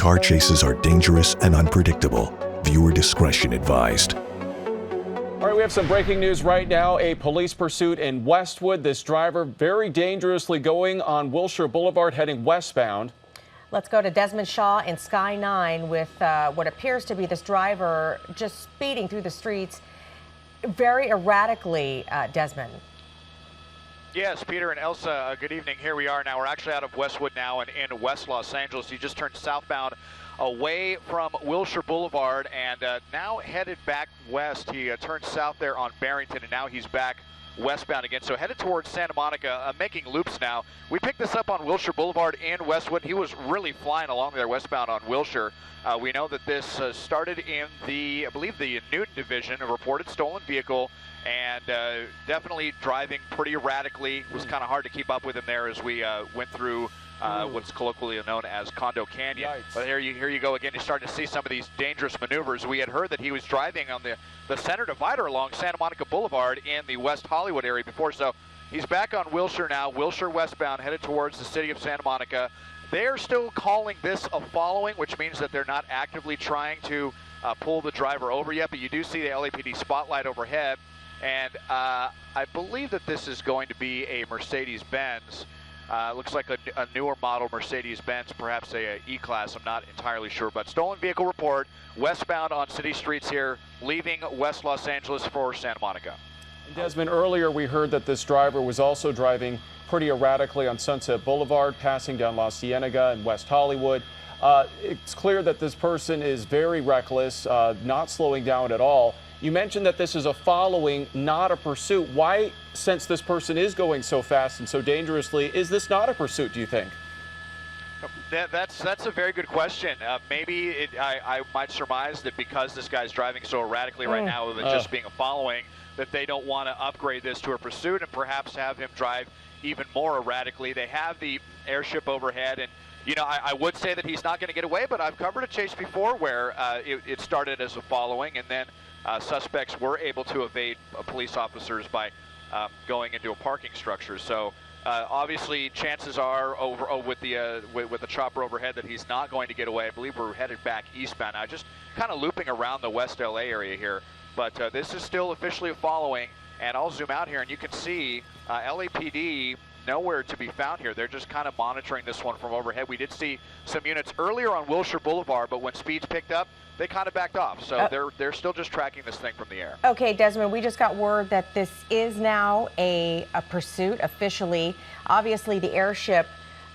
Car chases are dangerous and unpredictable. Viewer discretion advised. All right, we have some breaking news right now. A police pursuit in Westwood. This driver very dangerously going on Wilshire Boulevard heading westbound. Let's go to Desmond Shaw in Sky 9 with what appears to be this driver just speeding through the streets very erratically, Desmond. Yes, Peter and Elsa, good evening. Here we are now. We're actually out of Westwood now and in West Los Angeles. He just turned southbound away from Wilshire Boulevard and now headed back west. He turned south there on Barrington and now he's back westbound again. So headed towards Santa Monica, making loops now. We picked this up on Wilshire Boulevard in Westwood. He was really flying along there westbound on Wilshire. We know that this started in the, I believe, the Newton division, a reported stolen vehicle, and definitely driving pretty erratically. It was kind of hard to keep up with him there as we went through what's colloquially known as Condo Canyon. Yikes. But here you go again. You're starting to see some of these dangerous maneuvers. We had heard that he was driving on the center divider along Santa Monica Boulevard in the West Hollywood area before. So he's back on Wilshire now, Wilshire westbound, headed towards the city of Santa Monica. They're still calling this a following, which means that they're not actively trying to pull the driver over yet. But you do see the LAPD spotlight overhead. And I believe that this is going to be a Mercedes-Benz. Looks like a newer model Mercedes-Benz, perhaps a E-Class, I'm not entirely sure. But stolen vehicle report, westbound on city streets here, leaving West Los Angeles for Santa Monica. Desmond, earlier we heard that this driver was also driving pretty erratically on Sunset Boulevard, passing down La Cienega and West Hollywood. It's clear that this person is very reckless, not slowing down at all. You mentioned that this is a following, not a pursuit. Why, since this person is going so fast and so dangerously, is this not a pursuit, do you think? That's a very good question. Maybe I might surmise that because this guy's driving so erratically right now, with it just being a following, that they don't want to upgrade this to a pursuit and perhaps have him drive even more erratically. They have the airship overhead, and you know, I would say that he's not going to get away, but I've covered a chase before where it started as a following, and then suspects were able to evade police officers by going into a parking structure. So obviously, chances are with the chopper overhead that he's not going to get away. I believe we're headed back eastbound now, just kind of looping around the West LA area here. But this is still officially a following, and I'll zoom out here, and you can see LAPD nowhere to be found here. They're just kind of monitoring this one from overhead. We did see some units earlier on Wilshire Boulevard, but when speeds picked up, they kind of backed off. So they're still just tracking this thing from the air. Okay, Desmond, we just got word that this is now a pursuit officially. Obviously, the airship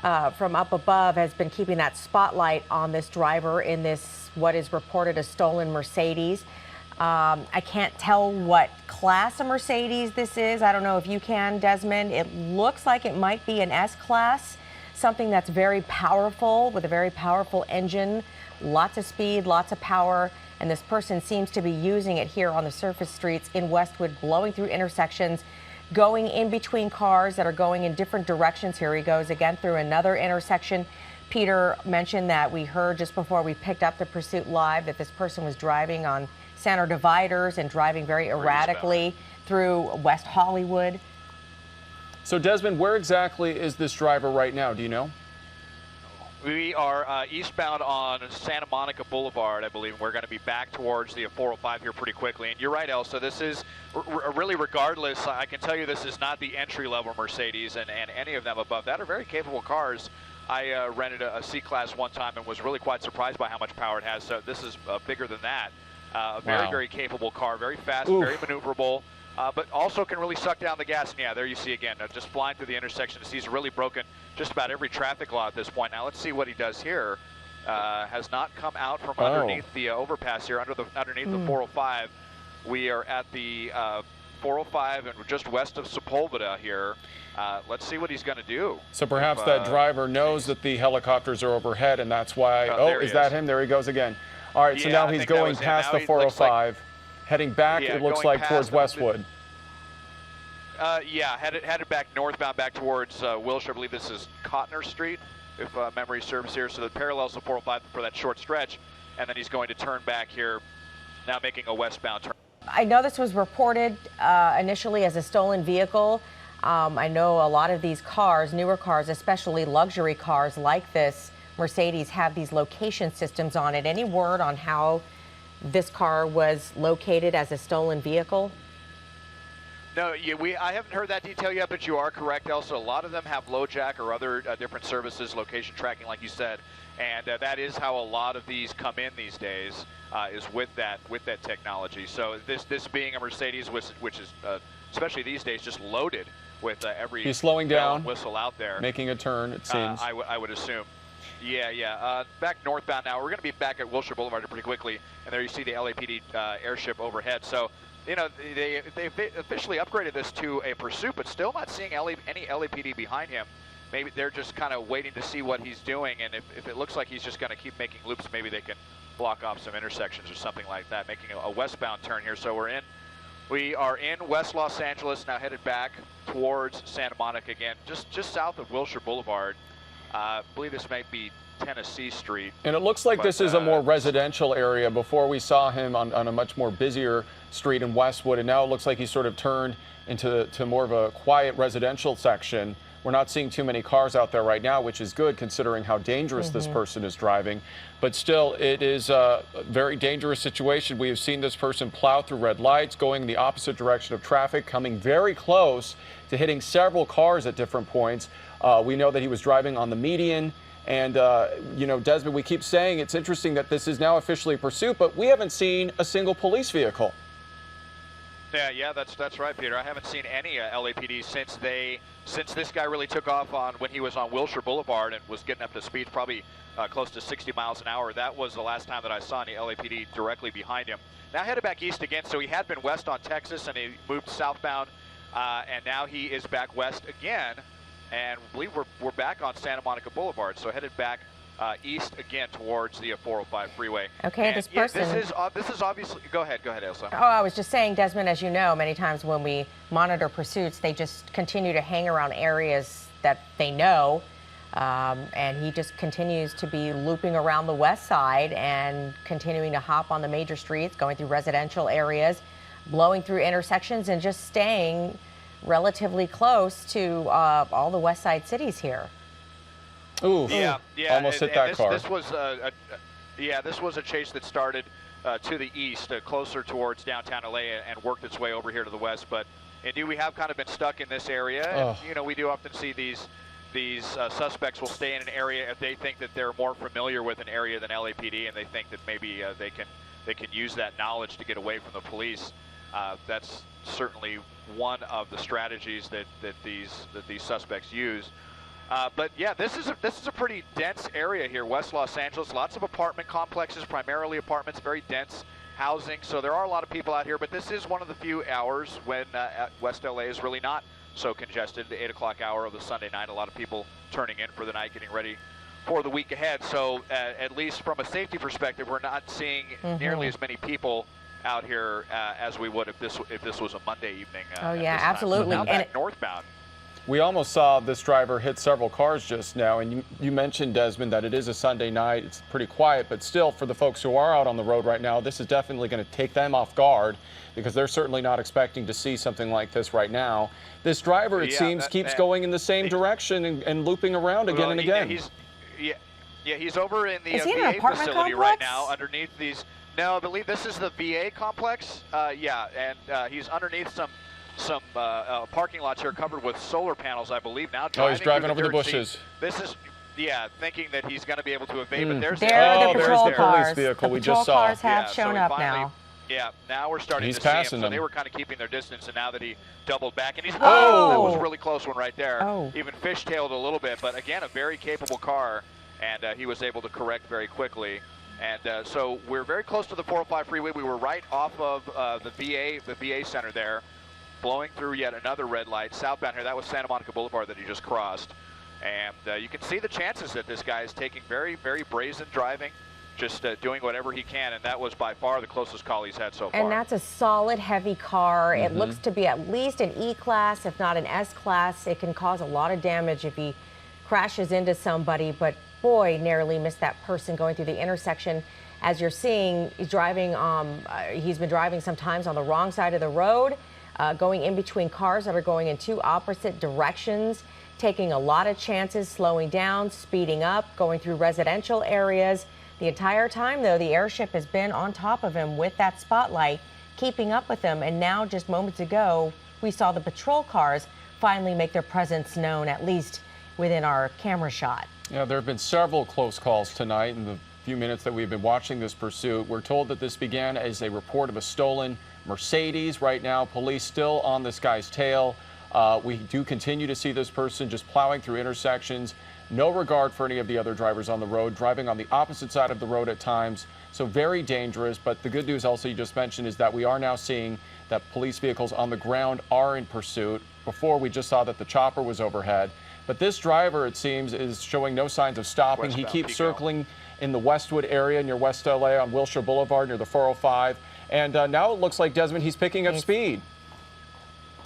from up above has been keeping that spotlight on this driver in this, what is reported a stolen Mercedes. I can't tell what class of Mercedes this is. I don't know if you can, Desmond. It looks like it might be an S-Class, something that's very powerful with a very powerful engine, lots of speed, lots of power, and this person seems to be using it here on the surface streets in Westwood, blowing through intersections, going in between cars that are going in different directions. Here he goes again through another intersection. Peter mentioned that we heard just before we picked up the pursuit live that this person was driving on center dividers and driving very erratically through West Hollywood. So Desmond, where exactly is this driver right now? Do you know? We are eastbound on Santa Monica Boulevard, I believe. We're going to be back towards the 405 here pretty quickly. And you're right, Elsa, this is really, regardless, I can tell you this is not the entry-level Mercedes, and any of them above that are very capable cars. I rented a C-Class one time and was really quite surprised by how much power it has. So this is bigger than that. A very, very capable car, very fast, very maneuverable, but also can really suck down the gas. And yeah, there you see again, just flying through the intersection. He's really broken just about every traffic law at this point. Now let's see what he does here. Has not come out from underneath the overpass here, underneath the 405. We are at the 405 and just west of Sepulveda here. Let's see what he's going to do. So perhaps that driver knows that the helicopters are overhead, and that's why. Is that him? There he goes again. All right, so now he's going past the 405, heading back, it looks like, towards Westwood. Yeah, headed back northbound, back towards Wilshire. I believe this is Cotner Street, if memory serves here. So the parallels to 405 for that short stretch, and then he's going to turn back here, now making a westbound turn. I know this was reported initially as a stolen vehicle. I know a lot of these cars, newer cars, especially luxury cars like this, Mercedes have these location systems on it. Any word on how this car was located as a stolen vehicle? No, I haven't heard that detail yet, but you are correct, Elsa. A lot of them have LoJack or other different services, location tracking, like you said, and that is how a lot of these come in these days, is with that technology. So this being a Mercedes, which is especially these days just loaded with every He's slowing bell down, and whistle out there, making a turn. It seems. I would assume. Yeah. Back northbound now. We're going to be back at Wilshire Boulevard pretty quickly, and there you see the LAPD airship overhead. So, you know, they officially upgraded this to a pursuit, but still not seeing any LAPD behind him. Maybe they're just kind of waiting to see what he's doing, and if it looks like he's just going to keep making loops, maybe they can block off some intersections or something like that, making a westbound turn here. So we are in West Los Angeles, now headed back towards Santa Monica again, just south of Wilshire Boulevard. I believe this might be Tennessee Street. And it looks like this is a more residential area. Before we saw him on a much more busier street in Westwood, and now it looks like he's sort of turned into more of a quiet residential section. We're not seeing too many cars out there right now, which is good considering how dangerous this person is driving. But still, it is a very dangerous situation. We have seen this person plow through red lights, going in the opposite direction of traffic, coming very close to hitting several cars at different points. We know that he was driving on the median. And, you know, Desmond, we keep saying it's interesting that this is now officially a pursuit, but we haven't seen a single police vehicle. Yeah, that's right, Peter. I haven't seen any LAPD since this guy really took off when he was on Wilshire Boulevard and was getting up to speeds probably close to 60 miles an hour. That was the last time that I saw any LAPD directly behind him. Now headed back east again, so he had been west on Texas and he moved southbound, and now he is back west again. And I believe we're back on Santa Monica Boulevard, so headed back east again towards the 405 freeway. Okay, and this person. This is obviously. Go ahead, Elsa. Oh, I was just saying, Desmond, as you know, many times when we monitor pursuits, they just continue to hang around areas that they know, and he just continues to be looping around the west side and continuing to hop on the major streets, going through residential areas, blowing through intersections, and just staying relatively close to all the west side cities here. Ooh, yeah, almost hit that car. This was a chase that started to the east, closer towards downtown LA, and worked its way over here to the west. But indeed, we have kind of been stuck in this area. And, you know, we do often see these suspects will stay in an area if they think that they're more familiar with an area than LAPD, and they think that maybe they can use that knowledge to get away from the police. That's certainly one of the strategies that these suspects use. But yeah, this is a pretty dense area here, West Los Angeles. Lots of apartment complexes, primarily apartments, very dense housing. So there are a lot of people out here, but this is one of the few hours when West LA is really not so congested. The 8 o'clock hour of the Sunday night, a lot of people turning in for the night, getting ready for the week ahead. So at least from a safety perspective, we're not seeing nearly as many people out here as we would if this was a Monday evening. Oh yeah, absolutely. So now back northbound. We almost saw this driver hit several cars just now, and you mentioned, Desmond, that it is a Sunday night. It's pretty quiet, but still, for the folks who are out on the road right now, this is definitely going to take them off guard because they're certainly not expecting to see something like this right now. This driver, it seems, keeps going in the same direction and looping around again and again. He's over in the is he in VA an apartment facility complex? right now underneath these. No, I believe this is the VA complex. And he's underneath some parking lots here covered with solar panels, I believe. Now he's driving over the bushes. This is, thinking that he's going to be able to evade, but there's the patrol police vehicle we just saw. The patrol cars have shown up now. Yeah, now we're starting to passing see him. them. So they were kind of keeping their distance, and now that he doubled back, and he's that was a really close one right there. Even fishtailed a little bit, but again, a very capable car, and he was able to correct very quickly. And so we're very close to the 405 freeway. We were right off of the VA center there, blowing through yet another red light southbound here. That was Santa Monica Boulevard that he just crossed. And you can see the chances that this guy is taking very, very brazen driving, just doing whatever he can. And that was by far the closest call he's had so far. And that's a solid, heavy car. It looks to be at least an E-Class, if not an S-Class. It can cause a lot of damage if he crashes into somebody. But boy, narrowly missed that person going through the intersection. As you're seeing, he's been driving sometimes on the wrong side of the road, going in between cars that are going in two opposite directions. taking a lot of chances, slowing down, speeding up, going through residential areas. The entire time, though, the airship has been on top of him with that spotlight, keeping up with him. And now, just moments ago, we saw the patrol cars finally make their presence known, at least within our camera shot. Yeah, there have been several close calls tonight in the few minutes that we've been watching this pursuit. We're told that this began as a report of a stolen Mercedes. Right now, police still on this guy's tail. We do continue to see this person just plowing through intersections. No regard for any of the other drivers on the road, driving on the opposite side of the road at times. So very dangerous. But the good news also you just mentioned is that we are now seeing that police vehicles on the ground are in pursuit. Before, we just saw that the chopper was overhead. But this driver, it seems, is showing no signs of stopping. He keeps circling in the Westwood area near West LA on Wilshire Boulevard near the 405. And now it looks like, Desmond, he's picking up speed.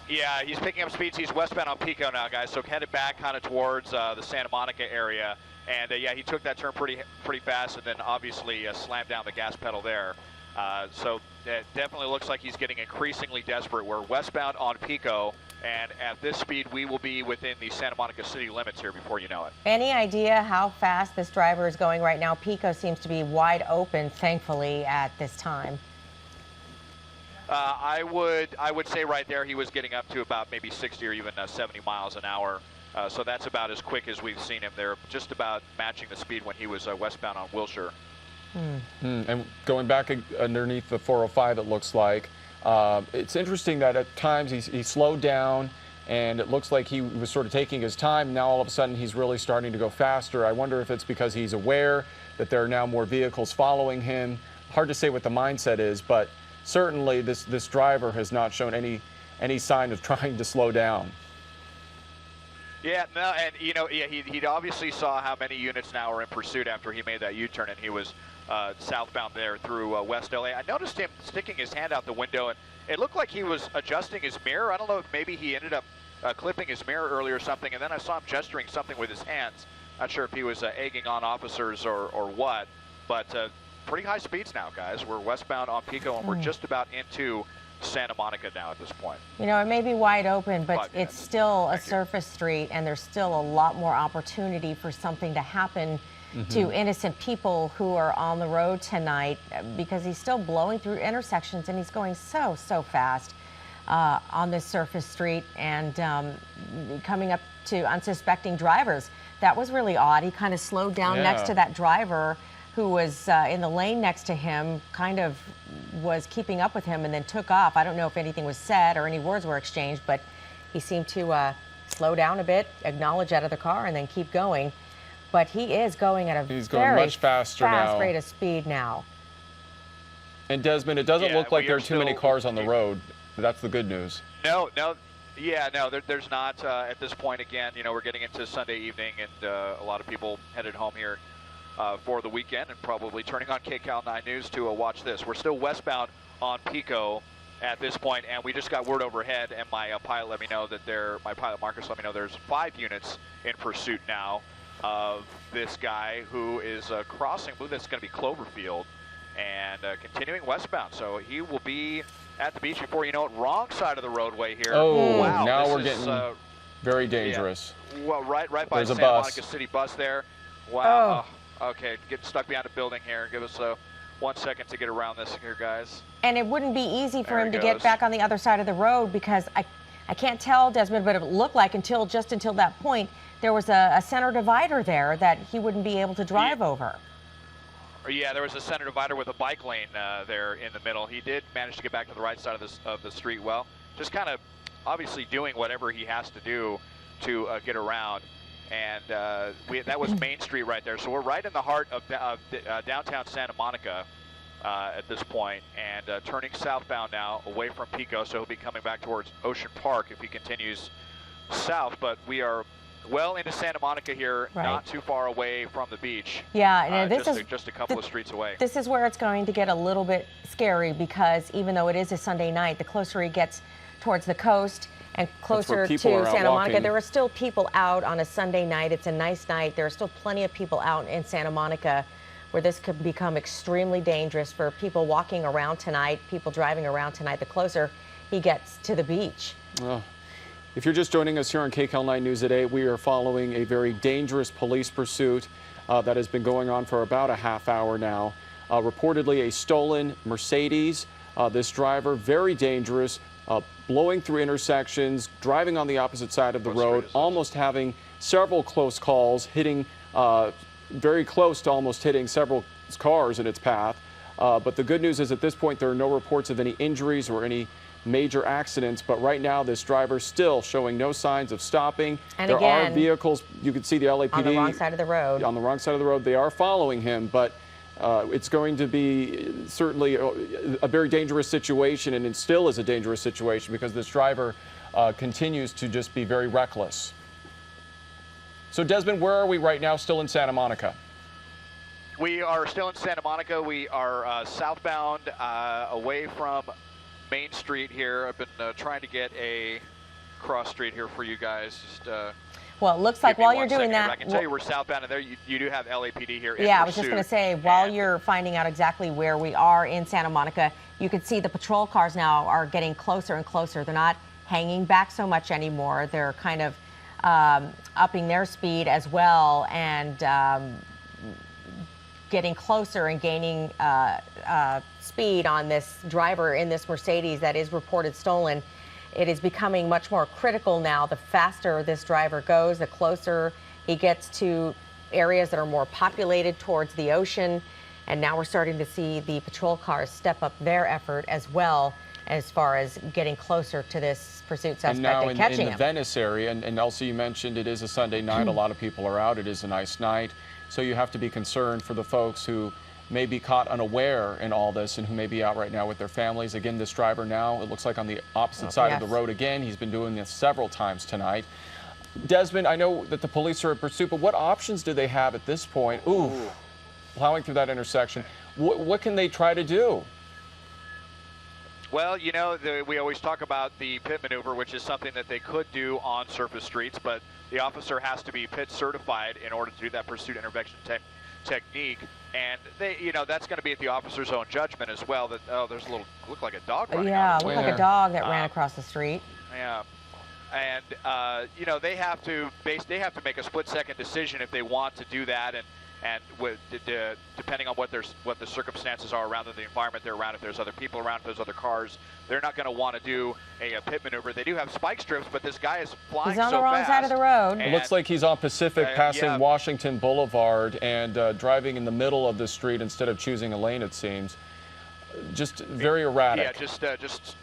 Yeah, he's picking up speeds. He's westbound on Pico now, guys. So headed back kind of towards the Santa Monica area. And yeah, he took that turn pretty fast, and then obviously slammed down the gas pedal there. So it definitely looks like he's getting increasingly desperate. We're westbound on Pico, and at this speed, we will be within the Santa Monica city limits here before you know it. Any idea how fast this driver is going right now? Pico seems to be wide open, thankfully, at this time. I would say right there he was getting up to about maybe 60 or even 70 miles an hour. So that's about as quick as we've seen him. They're just about matching the speed when he was westbound on Wilshire. And going back underneath the 405, it looks like. It's interesting that at times he slowed down, and it looks like he was sort of taking his time. Now all of a sudden he's really starting to go faster. I wonder if it's because he's aware that there are now more vehicles following him. Hard to say what the mindset is, but certainly this driver has not shown any sign of trying to slow down. Yeah, no, and you know, yeah, he obviously saw how many units now are in pursuit after he made that U-turn, and he was southbound there through West LA. I noticed him sticking his hand out the window, and it looked like he was adjusting his mirror. I don't know if maybe he ended up clipping his mirror earlier or something, and then I saw him gesturing something with his hands. Not sure if he was egging on officers or what, but pretty high speeds now, guys. We're westbound on Pico, and we're just about into Santa Monica now at this point. You know, it may be wide open, but it's still a surface street, and there's still a lot more opportunity for something to happen to innocent people who are on the road tonight, because he's still blowing through intersections, and he's going so fast on this surface street, and coming up to unsuspecting drivers. That was really odd. He kind of slowed down next to that driver who was in the lane next to him, kind of was keeping up with him, and then took off. I don't know if anything was said or any words were exchanged, but he seemed to slow down a bit, acknowledge out of the car, and then keep going. But he is going at a very much faster fast rate of speed now. And Desmond, it doesn't look like there are too many cars on the road. That's the good news. No, there's not at this point. Again, you know, we're getting into Sunday evening, and a lot of people headed home here for the weekend, and probably turning on KCAL 9 News to watch this. We're still westbound on Pico at this point, and we just got word overhead, and my pilot let me know that my pilot Marcus let me know there's 5 units in pursuit now of this guy who is crossing. I believe that's going to be Cloverfield, and continuing westbound. So he will be at the beach before you know it. Wrong side of the roadway here. Oh, wow! Now we're getting very dangerous. Yeah. Well, right by the Santa Monica City bus there. Wow. Okay, get stuck behind a building here. Give us 1 second to get around this here, guys. And it wouldn't be easy for him to get back on the other side of the road, because I can't tell, Desmond, but it looked like until that point, there was a center divider there that he wouldn't be able to drive over. Yeah, there was a center divider with a bike lane there in the middle. He did manage to get back to the right side of the street. Well, just kind of obviously doing whatever he has to do to get around. And that was Main Street right there. So we're right in the heart of downtown Santa Monica at this point, and turning southbound now away from Pico. So he'll be coming back towards Ocean Park if he continues south. But we are well into Santa Monica here, not too far away from the beach. Yeah, and this is just a couple of streets away. This is where it's going to get a little bit scary, because even though it is a Sunday night, the closer he gets towards the coast and closer to Santa Monica, there are still people out on a Sunday night. It's a nice night. There are still plenty of people out in Santa Monica, where this could become extremely dangerous for people walking around tonight, people driving around tonight, the closer he gets to the beach. Oh. If you're just joining us here on KCAL 9 News at 8, we are following a very dangerous police pursuit that has been going on for about a half hour now. Reportedly a stolen Mercedes. This driver, very dangerous, blowing through intersections, driving on the opposite side of the road, almost having several close calls, hitting very close to almost hitting several cars in its path. But the good news is at this point there are no reports of any injuries or any major accidents, but right now this driver still showing no signs of stopping. And there again, are vehicles, you can see the LAPD on the wrong side of the road. On the wrong side of the road, they are following him, but it's going to be certainly a very dangerous situation, and it still is a dangerous situation because this driver continues to just be very reckless. So Desmond, where are we right now? Still in Santa Monica? We are still in Santa Monica. We are southbound away from Main Street here. I've been trying to get a cross street here for you guys. Just, well, it looks like while you're doing that, I can tell you we're southbound, and there you do have LAPD here. Yeah, I was just going to say, while you're finding out exactly where we are in Santa Monica, you can see the patrol cars now are getting closer and closer. They're not hanging back so much anymore. They're kind of upping their speed as well and getting closer and gaining speed on this driver in this Mercedes that is reported stolen. It is becoming much more critical now. The faster this driver goes, the closer he gets to areas that are more populated towards the ocean. And now we're starting to see the patrol cars step up their effort as well as far as getting closer to this pursuit suspect and now and catching him. In the Venice area, and Elsie, you mentioned it is a Sunday night. A lot of people are out. It is a nice night. So you have to be concerned for the folks who may be caught unaware in all this and who may be out right now with their families. Again, this driver now, it looks like on the opposite side of the road again. He's been doing this several times tonight. Desmond, I know that the police are in pursuit, but what options do they have at this point? Ooh, plowing through that intersection. What can they try to do? Well, you know, we always talk about the pit maneuver, which is something that they could do on surface streets, but the officer has to be pit certified in order to do that pursuit intervention technique. And they, you know, that's going to be at the officer's own judgment as well. That there's a little look like a dog running. Yeah, out looked like a dog that ran across the street. Yeah, and you know, they have to make a split-second decision if they want to do that, and depending on what the circumstances are around the environment they're around, if there's other people around, if there's other cars, they're not going to want to do a pit maneuver. They do have spike strips, but this guy is flying so fast. He's on the wrong side of the road. It looks like he's on Pacific, passing Washington Boulevard and driving in the middle of the street instead of choosing a lane, it seems. Just very erratic. Yeah, just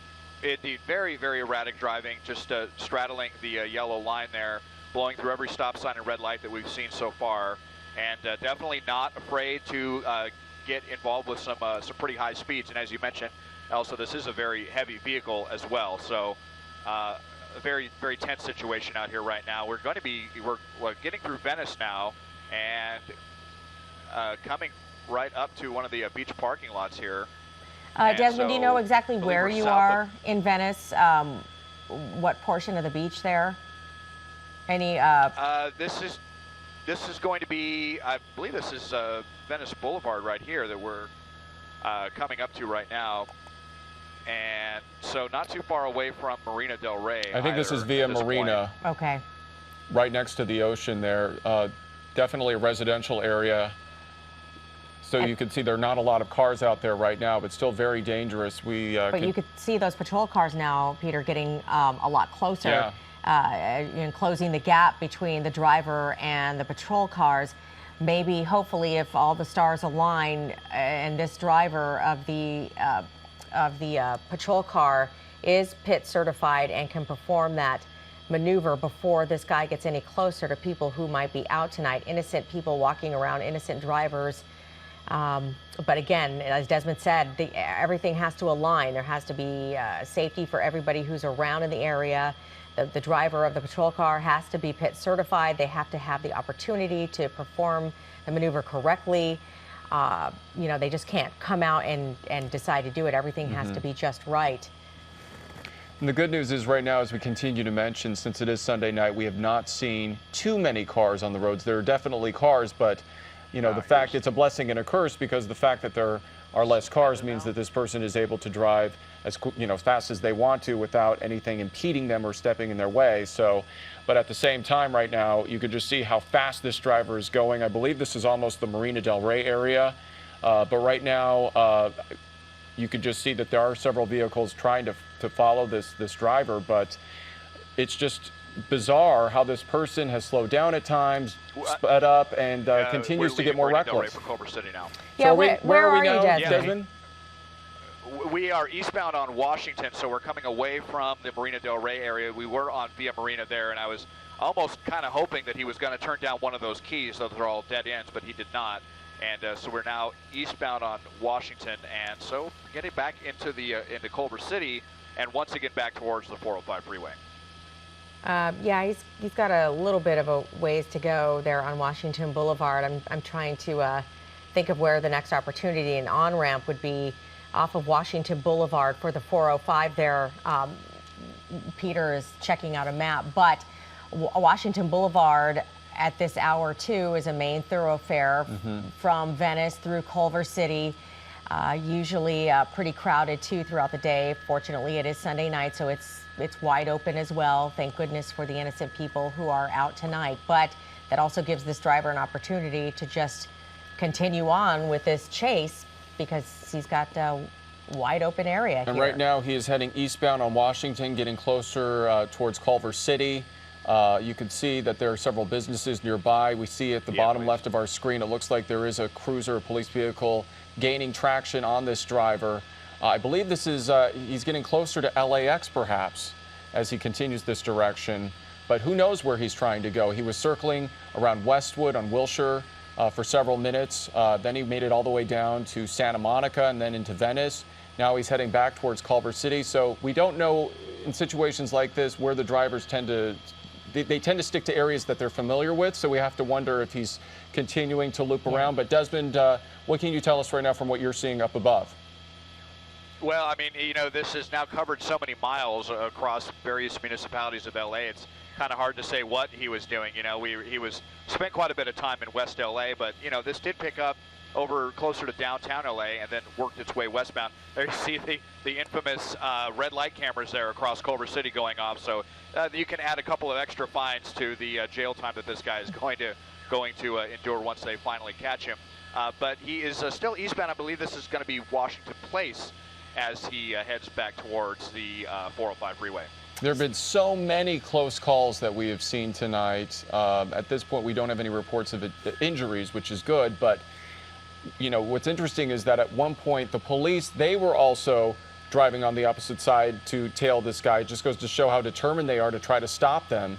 very, very erratic driving, just straddling the yellow line there, blowing through every stop sign and red light that we've seen so far. And definitely not afraid to get involved with some pretty high speeds. And as you mentioned, Elsa, this is a very heavy vehicle as well. So a very, very tense situation out here right now. We're getting through Venice now and coming right up to one of the beach parking lots here. Desmond, do you know exactly where you are in Venice? What portion of the beach there? Any? This is going to be, I believe this is Venice Boulevard right here that we're coming up to right now. And so not too far away from Marina del Rey. I think this is Via Marina. Okay. Right next to the ocean there. Definitely a residential area. So you can see there are not a lot of cars out there right now, but still very dangerous. But you could see those patrol cars now, Peter, getting a lot closer. Yeah. And closing the gap between the driver and the patrol cars. Maybe, hopefully, if all the stars align and this driver of the patrol car is pit certified and can perform that maneuver before this guy gets any closer to people who might be out tonight, innocent people walking around, innocent drivers. But again, as Desmond said, everything has to align. There has to be safety for everybody who's around in the area. The driver of the patrol car has to be pit certified. They have to have the opportunity to perform the maneuver correctly. You know, they just can't come out and decide to do it. Everything has to be just right. And the good news is right now, as we continue to mention, since it is Sunday night, we have not seen too many cars on the roads. There are definitely cars, but you know, the fact it's a blessing and a curse, because the fact that there are less cars means that this person is able to drive as fast as they want to without anything impeding them or stepping in their way. So, but at the same time, right now, you can just see how fast this driver is going. I believe this is almost the Marina Del Rey area, but right now, you can just see that there are several vehicles trying to follow this driver, but it's just bizarre how this person has slowed down at times, sped up, and continues to get more reckless. For Culver City now. Yeah, So where are you now, Desmond? Desmond? We are eastbound on Washington, so we're coming away from the Marina Del Rey area. We were on Via Marina there, and I was almost kind of hoping that he was going to turn down one of those keys, so they're all dead ends, but he did not. And so we're now eastbound on Washington, and so getting back into into Culver City, and once again back towards the 405 freeway. Yeah, he's got a little bit of a ways to go there on Washington Boulevard. I'm trying to think of where the next opportunity and on-ramp would be off of Washington Boulevard for the 405 there. Peter is checking out a map, but Washington Boulevard at this hour too is a main thoroughfare from Venice through Culver City. Usually pretty crowded too throughout the day. Fortunately, it is Sunday night, so it's wide open as well. Thank goodness for the innocent people who are out tonight. But that also gives this driver an opportunity to just continue on with this chase, because he's got a wide open area here. And right now he is heading eastbound on Washington, getting closer towards Culver City. You can see that there are several businesses nearby. We see at the bottom left of our screen, it looks like there is a cruiser, a police vehicle, gaining traction on this driver. I believe this is, he's getting closer to LAX perhaps as he continues this direction, but who knows where he's trying to go. He was circling around Westwood on Wilshire for several minutes. Then he made it all the way down to Santa Monica and then into Venice. Now he's heading back towards Culver City. So we don't know in situations like this where the drivers tend to stick to areas that they're familiar with. So we have to wonder if he's continuing to loop around. But Desmond, what can you tell us right now from what you're seeing up above? Well, I mean, you know, this has now covered so many miles across various municipalities of LA. It's kind of hard to say what he was doing. You know, he spent quite a bit of time in West LA, but you know, this did pick up over closer to downtown LA and then worked its way westbound. There you see the infamous red light cameras there across Culver City going off. So you can add a couple of extra fines to the jail time that this guy is going to endure once they finally catch him. But he is still eastbound. I believe this is going to be Washington Place as he heads back towards the 405 freeway. There have been so many close calls that we have seen tonight. At this point, we don't have any reports of injuries, which is good. But, you know, what's interesting is that at one point, the police, they were also driving on the opposite side to tail this guy. It just goes to show how determined they are to try to stop them.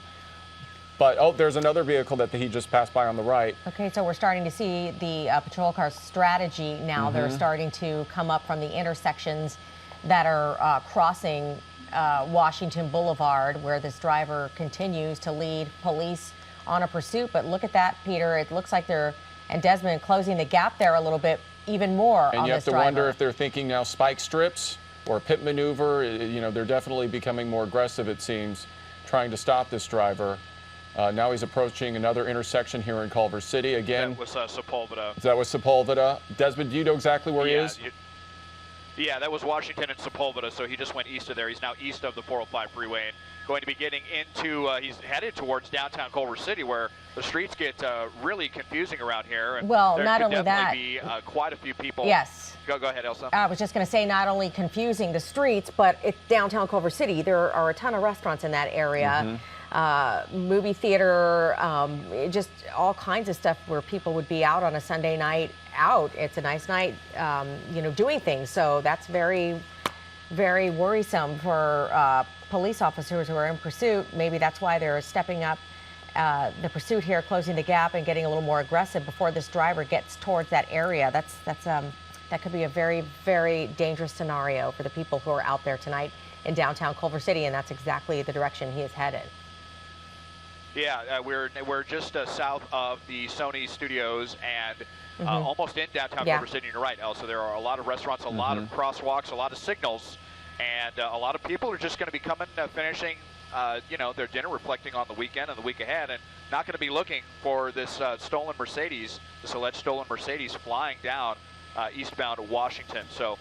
But, oh, there's another vehicle that he just passed by on the right. Okay, so we're starting to see the patrol car strategy now. They're starting to come up from the intersections that are crossing Washington Boulevard, where this driver continues to lead police on a pursuit. But look at that, Peter. It looks like they're, and Desmond, closing the gap there a little bit even more on this driver. And you have to wonder if they're thinking now spike strips or a pit maneuver. You know, they're definitely becoming more aggressive, it seems, trying to stop this driver. Now he's approaching another intersection here in Culver City. Again, that was Sepulveda. That was Sepulveda. Desmond, do you know exactly where he is? Yeah, that was Washington and Sepulveda, so he just went east of there. He's now east of the 405 freeway and going to be getting into, he's headed towards downtown Culver City, where the streets get really confusing around here. And well, there not could only that, be quite a few people. Yes. Go ahead, Elsa. I was just going to say, not only confusing the streets, but it's downtown Culver City. There are a ton of restaurants in that area. Movie theater, just all kinds of stuff where people would be out on a Sunday night out. It's a nice night, you know, doing things. So that's very, very worrisome for police officers who are in pursuit. Maybe that's why they're stepping up the pursuit here, closing the gap and getting a little more aggressive before this driver gets towards that area. That could be a very, very dangerous scenario for the people who are out there tonight in downtown Culver City, and that's exactly the direction he is headed. Yeah, we're just south of the Sony studios and almost in downtown Culver City. You're right, Elsa. There are a lot of restaurants, a lot of crosswalks, a lot of signals, and a lot of people are just going to be coming, finishing their dinner, reflecting on the weekend and the week ahead, and not going to be looking for this stolen Mercedes, this alleged stolen Mercedes, flying down eastbound Washington. So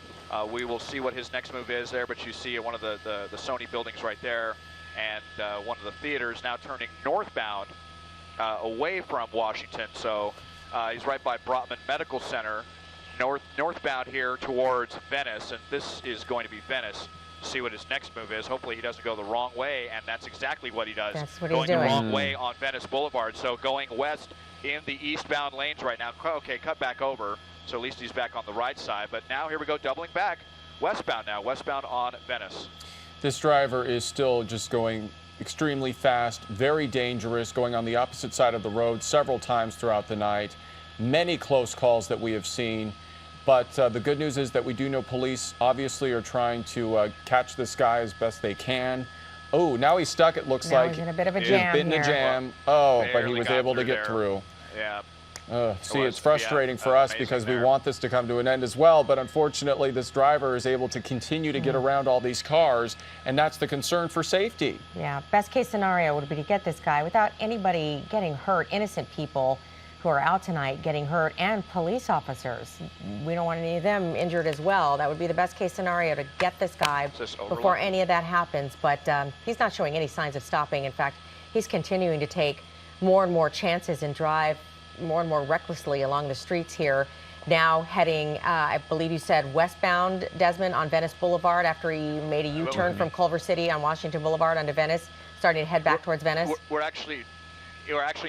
we will see what his next move is there. But you see one of the Sony buildings right there, and one of the theaters now turning northbound away from Washington. So he's right by Brotman Medical Center, northbound here towards Venice, and this is going to be Venice. See what his next move is. Hopefully he doesn't go the wrong way, and that's exactly what he does. That's what going he's doing. the wrong way on Venice Boulevard. So going west in the eastbound lanes right now. Okay, cut back over. So at least he's back on the right side. But now here we go, doubling back westbound now, westbound on Venice. This driver is still just going extremely fast, very dangerous, going on the opposite side of the road several times throughout the night. Many close calls that we have seen. But the good news is that we do know police obviously are trying to catch this guy as best they can. Oh, now he's stuck, it looks like. He's in a bit of a jam He's been in a jam. Oh, but he was able to get through. Yeah. See, it's frustrating for us because we want this to come to an end as well, but unfortunately this driver is able to continue to get around all these cars, and that's the concern for safety. Yeah, best case scenario would be to get this guy without anybody getting hurt, innocent people who are out tonight getting hurt, and police officers. We don't want any of them injured as well. That would be the best case scenario, to get this guy before any of that happens, but he's not showing any signs of stopping. In fact, he's continuing to take more and more chances and drive more and more recklessly along the streets here. Now heading, I believe you said westbound, Desmond, on Venice Boulevard after he made a U-turn from Culver City on Washington Boulevard onto Venice, starting to head back towards Venice. We're actually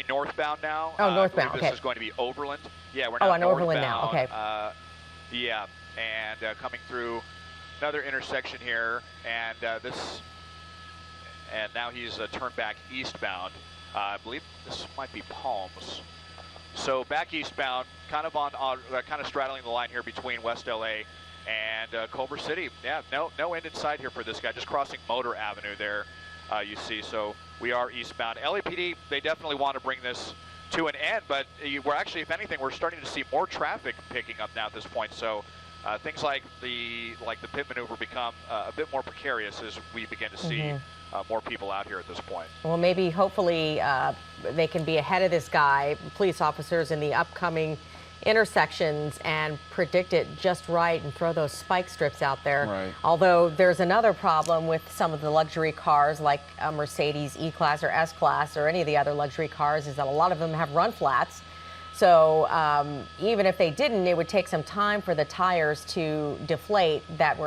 northbound now. Oh, northbound, okay. This is going to be Overland. Yeah, we're now on Overland now, okay. Yeah, and coming through another intersection here, and now he's turned back eastbound. I believe this might be Palms. So back eastbound, kind of straddling the line here between West LA and Culver City. Yeah, no end in sight here for this guy, just crossing Motor Avenue there, you see. So we are eastbound. LAPD, they definitely want to bring this to an end, but we're actually, if anything, we're starting to see more traffic picking up now at this point. So things like the pit maneuver become a bit more precarious as we begin to see more people out here at this point. Well, maybe, hopefully, they can be ahead of this guy, police officers, in the upcoming intersections and predict it just right and throw those spike strips out there. Right. Although there's another problem with some of the luxury cars like a Mercedes E-Class or S-Class or any of the other luxury cars, is that a lot of them have run flats. So even if they didn't, it would take some time for the tires to deflate that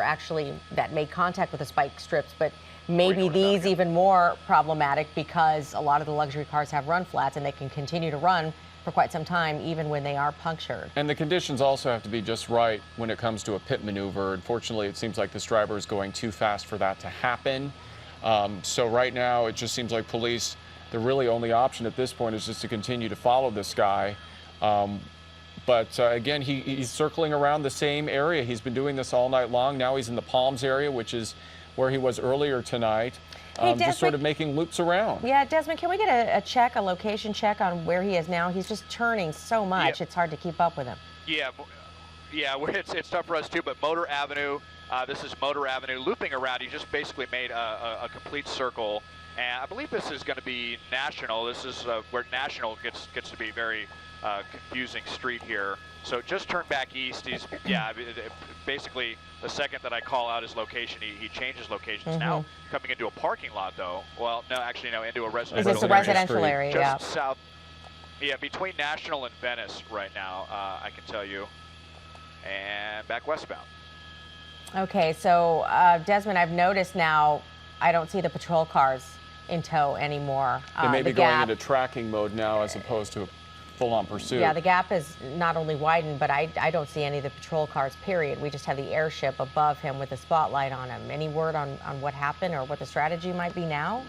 made contact with the spike strips. But maybe these even more problematic because a lot of the luxury cars have run flats and they can continue to run for quite some time, even when they are punctured. And the conditions also have to be just right when it comes to a pit maneuver. Unfortunately, it seems like this driver is going too fast for that to happen. So right now, it just seems like police, the really only option at this point is just to continue to follow this guy. But again, he's circling around the same area. He's been doing this all night long. Now he's in the Palms area, which is where he was earlier tonight. Hey, just sort of making loops around. Yeah, Desmond, can we get a location check on where he is now? He's just turning so much, It's hard to keep up with him. Yeah, it's tough for us too, but Motor Avenue, this is Motor Avenue, looping around. He just basically made a complete circle, and I believe this is going to be National. This is where National gets to be very confusing street here. So just turn back east. He's, basically the second that I call out his location, he changes locations. Now coming into a parking lot, though. Well, no, actually, no, into a residential. Is this a residential area? Just south. Yeah, between National and Venice right now, I can tell you. And back westbound. Okay, so Desmond, I've noticed now I don't see the patrol cars in tow anymore. They may be going into tracking mode now as opposed to a full-on pursuit. Yeah, the gap is not only widened, but I don't see any of the patrol cars, period. We just have the airship above him with a spotlight on him. Any word on what happened or what the strategy might be now?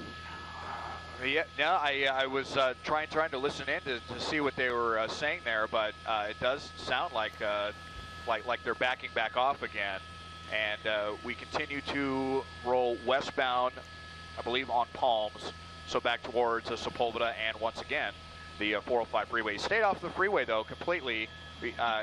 Yeah, no, I was trying to listen in to see what they were saying there, but it does sound like they're backing back off again. And we continue to roll westbound, I believe, on Palms, so back towards Sepulveda, and once again, the 405 freeway. He stayed off the freeway, though, completely.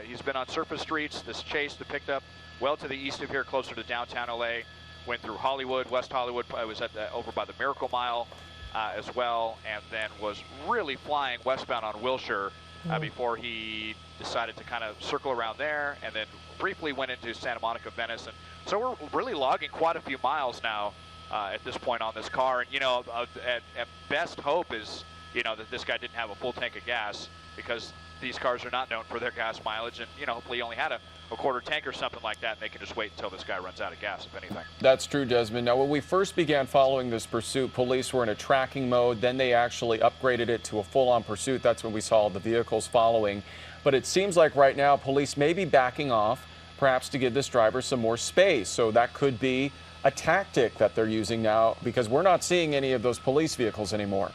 He's been on surface streets. This chase that picked up well to the east of here, closer to downtown LA. went through Hollywood, West Hollywood. I was at over by the Miracle Mile as well, and then was really flying westbound on Wilshire before he decided to kind of circle around there, and then briefly went into Santa Monica, Venice. And so we're really logging quite a few miles now at this point on this car. And, you know, at best hope is, you know, that this guy didn't have a full tank of gas, because these cars are not known for their gas mileage. And, you know, hopefully he only had a quarter tank or something like that, and they can just wait until this guy runs out of gas, if anything. That's true, Desmond. Now, when we first began following this pursuit, police were in a tracking mode. Then they actually upgraded it to a full-on pursuit. That's when we saw the vehicles following. But it seems like right now police may be backing off, perhaps to give this driver some more space. So that could be a tactic that they're using now, because we're not seeing any of those police vehicles anymore.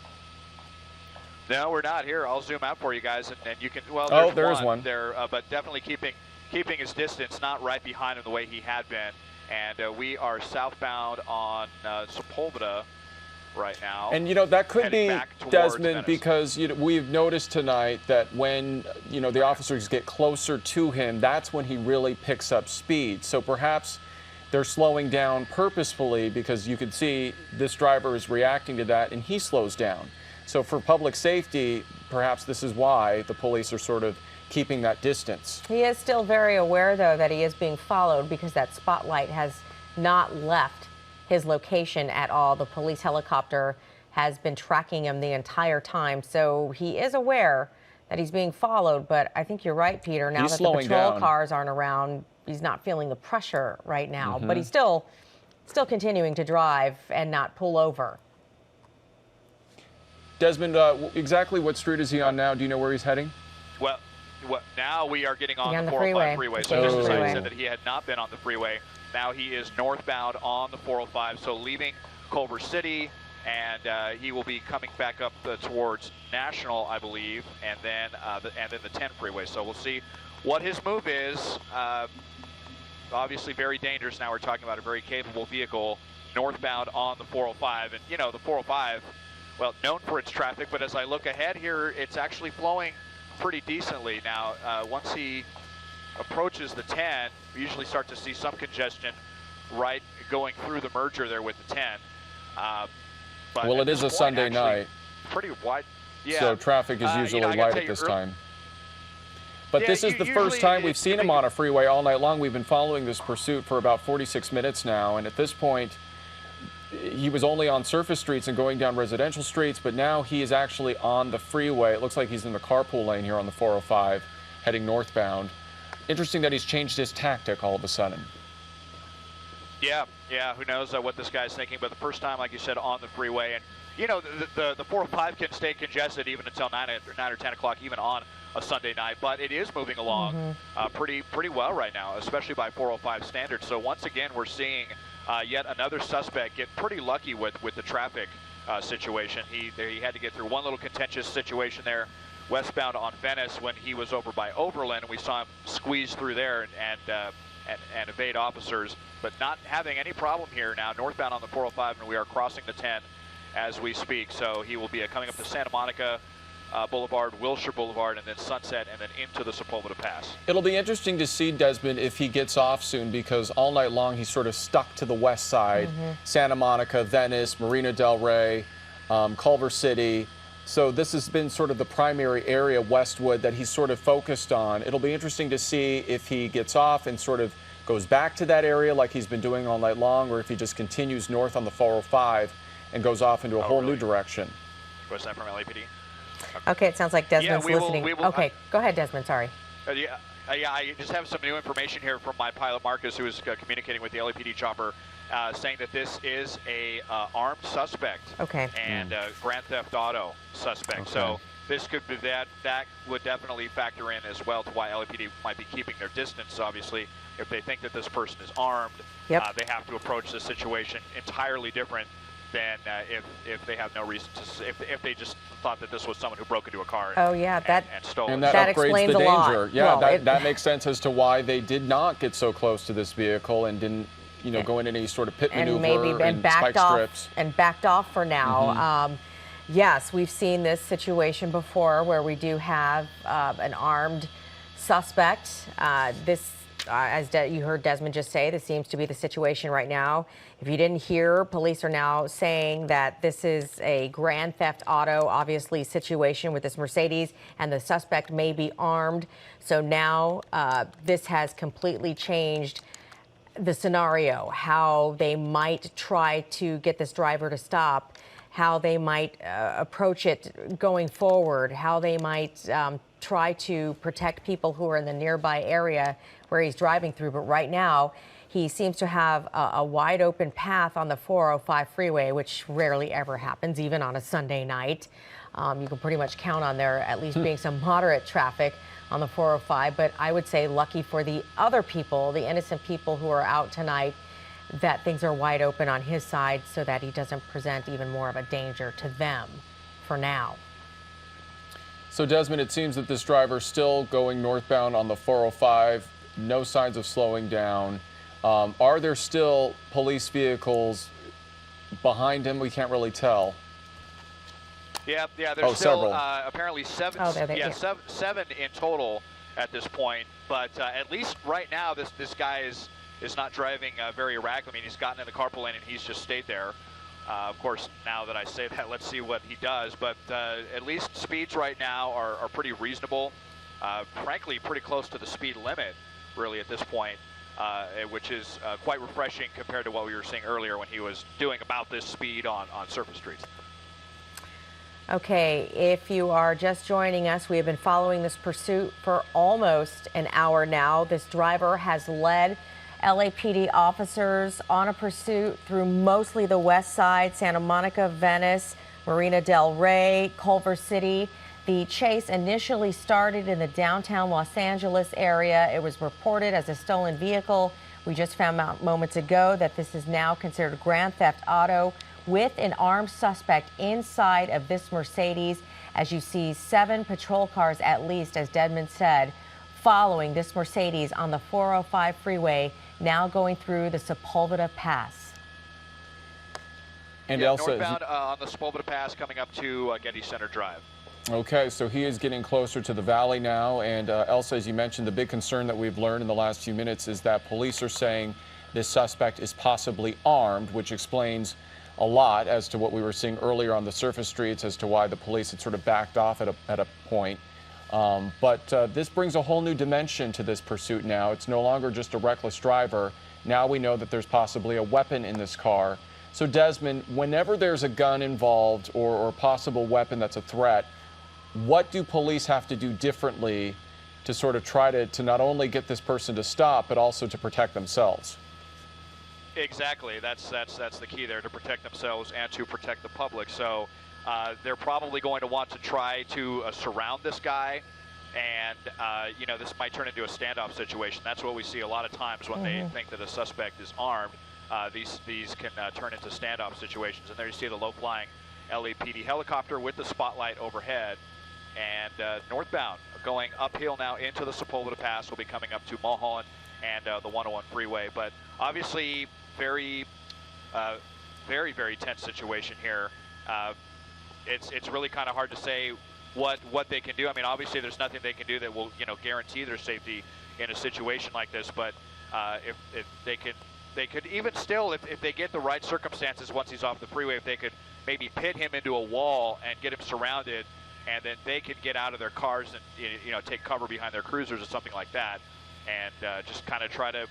No, we're not. Here, I'll zoom out for you guys, and you can, well, there's one there, but definitely keeping his distance, not right behind him the way he had been. And we are southbound on Sepulveda right now. And, you know, that could be, Desmond, because, you know, we've noticed tonight that when, you know, the officers get closer to him, that's when he really picks up speed. So perhaps they're slowing down purposefully, because you could see this driver is reacting to that and he slows down. So for public safety, perhaps this is why the police are sort of keeping that distance. He is still very aware, though, that he is being followed, because that spotlight has not left his location at all. The police helicopter has been tracking him the entire time. So he is aware that he's being followed. But I think you're right, Peter. Now that the patrol cars aren't around, he's not feeling the pressure right now. But he's still continuing to drive and not pull over. Desmond, exactly what street is he on now? Do you know where he's heading? Well, now we are getting on the 405 freeway. So just as I said that he had not been on the freeway, now he is northbound on the 405. So leaving Culver City, and he will be coming back up towards National, I believe, and then the 10 freeway. So we'll see what his move is. Obviously very dangerous. Now we're talking about a very capable vehicle northbound on the 405. And, you know, the 405, well, known for its traffic, but as I look ahead here, it's actually flowing pretty decently. Now, once he approaches the 10, we usually start to see some congestion right going through the merger there with the 10. But well, it is a Sunday night. Pretty wide. Yeah. So traffic is usually light at this time. But this is the first time we've seen him on a freeway all night long. We've been following this pursuit for about 46 minutes now, and at this point, he was only on surface streets and going down residential streets, but now he is actually on the freeway. It looks like he's in the carpool lane here on the 405, heading northbound. Interesting that he's changed his tactic all of a sudden. Yeah, who knows what this guy's thinking, but the first time, like you said, on the freeway. And, you know, the 405 can stay congested even until 9 or 10 o'clock, even on a Sunday night, but it is moving along pretty well right now, especially by 405 standards. So once again, we're seeing yet another suspect get pretty lucky with the traffic situation. He had to get through one little contentious situation there westbound on Venice when he was over by Overland, and we saw him squeeze through there and evade officers, but not having any problem here now northbound on the 405, and we are crossing the 10 as we speak. So he will be coming up to Santa Monica Boulevard, Wilshire Boulevard, and then Sunset, and then into the Sepulveda Pass. It'll be interesting to see, Desmond, if he gets off soon, because all night long he's sort of stuck to the west side. Santa Monica, Venice, Marina del Rey, Culver City. So this has been sort of the primary area, Westwood, that he's sort of focused on. It'll be interesting to see if he gets off and sort of goes back to that area like he's been doing all night long, or if he just continues north on the 405 and goes off into a whole new direction. What's that from LAPD? Okay, it sounds like Desmond's listening. Okay, go ahead, Desmond, sorry. Yeah, I just have some new information here from my pilot, Marcus, who is communicating with the LAPD chopper, saying that this is a armed suspect and grand theft auto suspect. So this could be that would definitely factor in as well to why LAPD might be keeping their distance. Obviously, if they think that this person is armed, they have to approach the situation entirely different than if they have no reason to, if they just thought that this was someone who broke into a car and stole it. And that upgrades the danger. Yeah, well, that makes sense as to why they did not get so close to this vehicle and didn't, you know, go in any sort of pit maneuver and spike strips. And backed off for now. Yes, we've seen this situation before where we do have an armed suspect. This you heard Desmond just say, this seems to be the situation right now. If you didn't hear, police are now saying that this is a grand theft auto, obviously, situation with this Mercedes, and the suspect may be armed. So now this has completely changed the scenario, how they might try to get this driver to stop, how they might approach it going forward, how they might try to protect people who are in the nearby area where he's driving through. But right now, he seems to have a wide open path on the 405 freeway, which rarely ever happens, even on a Sunday night. You can pretty much count on there at least being some moderate traffic on the 405. But I would say lucky for the other people, the innocent people who are out tonight, that things are wide open on his side so that he doesn't present even more of a danger to them for now. So, Desmond, it seems that this driver is still going northbound on the 405, no signs of slowing down. Are there still police vehicles behind him? We can't really tell. Yeah, there's still apparently seven. Oh, seven in total at this point. But at least right now, this guy is not driving very erratically. I mean, he's gotten in the carpool lane and he's just stayed there. Of course, now that I say that, let's see what he does. But at least speeds right now are pretty reasonable. Frankly, pretty close to the speed limit, really, at this point, which is quite refreshing compared to what we were seeing earlier when he was doing about this speed on surface streets. Okay, if you are just joining us, we have been following this pursuit for almost an hour now. This driver has led LAPD officers on a pursuit through mostly the west side, Santa Monica, Venice, Marina del Rey, Culver City. The chase initially started in the downtown Los Angeles area. It was reported as a stolen vehicle. We just found out moments ago that this is now considered grand theft auto with an armed suspect inside of this Mercedes. As you see, 7 patrol cars at least, as Desmond said, following this Mercedes on the 405 freeway, now going through the Sepulveda Pass. And yeah, Elsa, northbound on the Sepulveda Pass coming up to Getty Center Drive. Okay, so he is getting closer to the valley now. And Elsa, as you mentioned, the big concern that we've learned in the last few minutes is that police are saying this suspect is possibly armed, which explains a lot as to what we were seeing earlier on the surface streets as to why the police had sort of backed off at a point. But this brings a whole new dimension to this pursuit now. It's no longer just a reckless driver. Now we know that there's possibly a weapon in this car. So, Desmond, whenever there's a gun involved or possible weapon that's a threat, what do police have to do differently to sort of try to not only get this person to stop, but also to protect themselves? Exactly. That's the key there, to protect themselves and to protect the public. So they're probably going to want to try to surround this guy, and you know, this might turn into a standoff situation. That's what we see a lot of times when they think that a suspect is armed. These can turn into standoff situations. And there you see the low-flying LAPD helicopter with the spotlight overhead. And northbound, going uphill now into the Sepulveda Pass, will be coming up to Mulholland and the 101 freeway. But obviously, very tense situation here. It's really kind of hard to say what they can do. I mean, obviously, there's nothing they can do that will, you know, guarantee their safety in a situation like this. But if they could even still, if they get the right circumstances once he's off the freeway, if they could maybe pit him into a wall and get him surrounded, and then they could get out of their cars and, you know, take cover behind their cruisers or something like that, and just kind of try to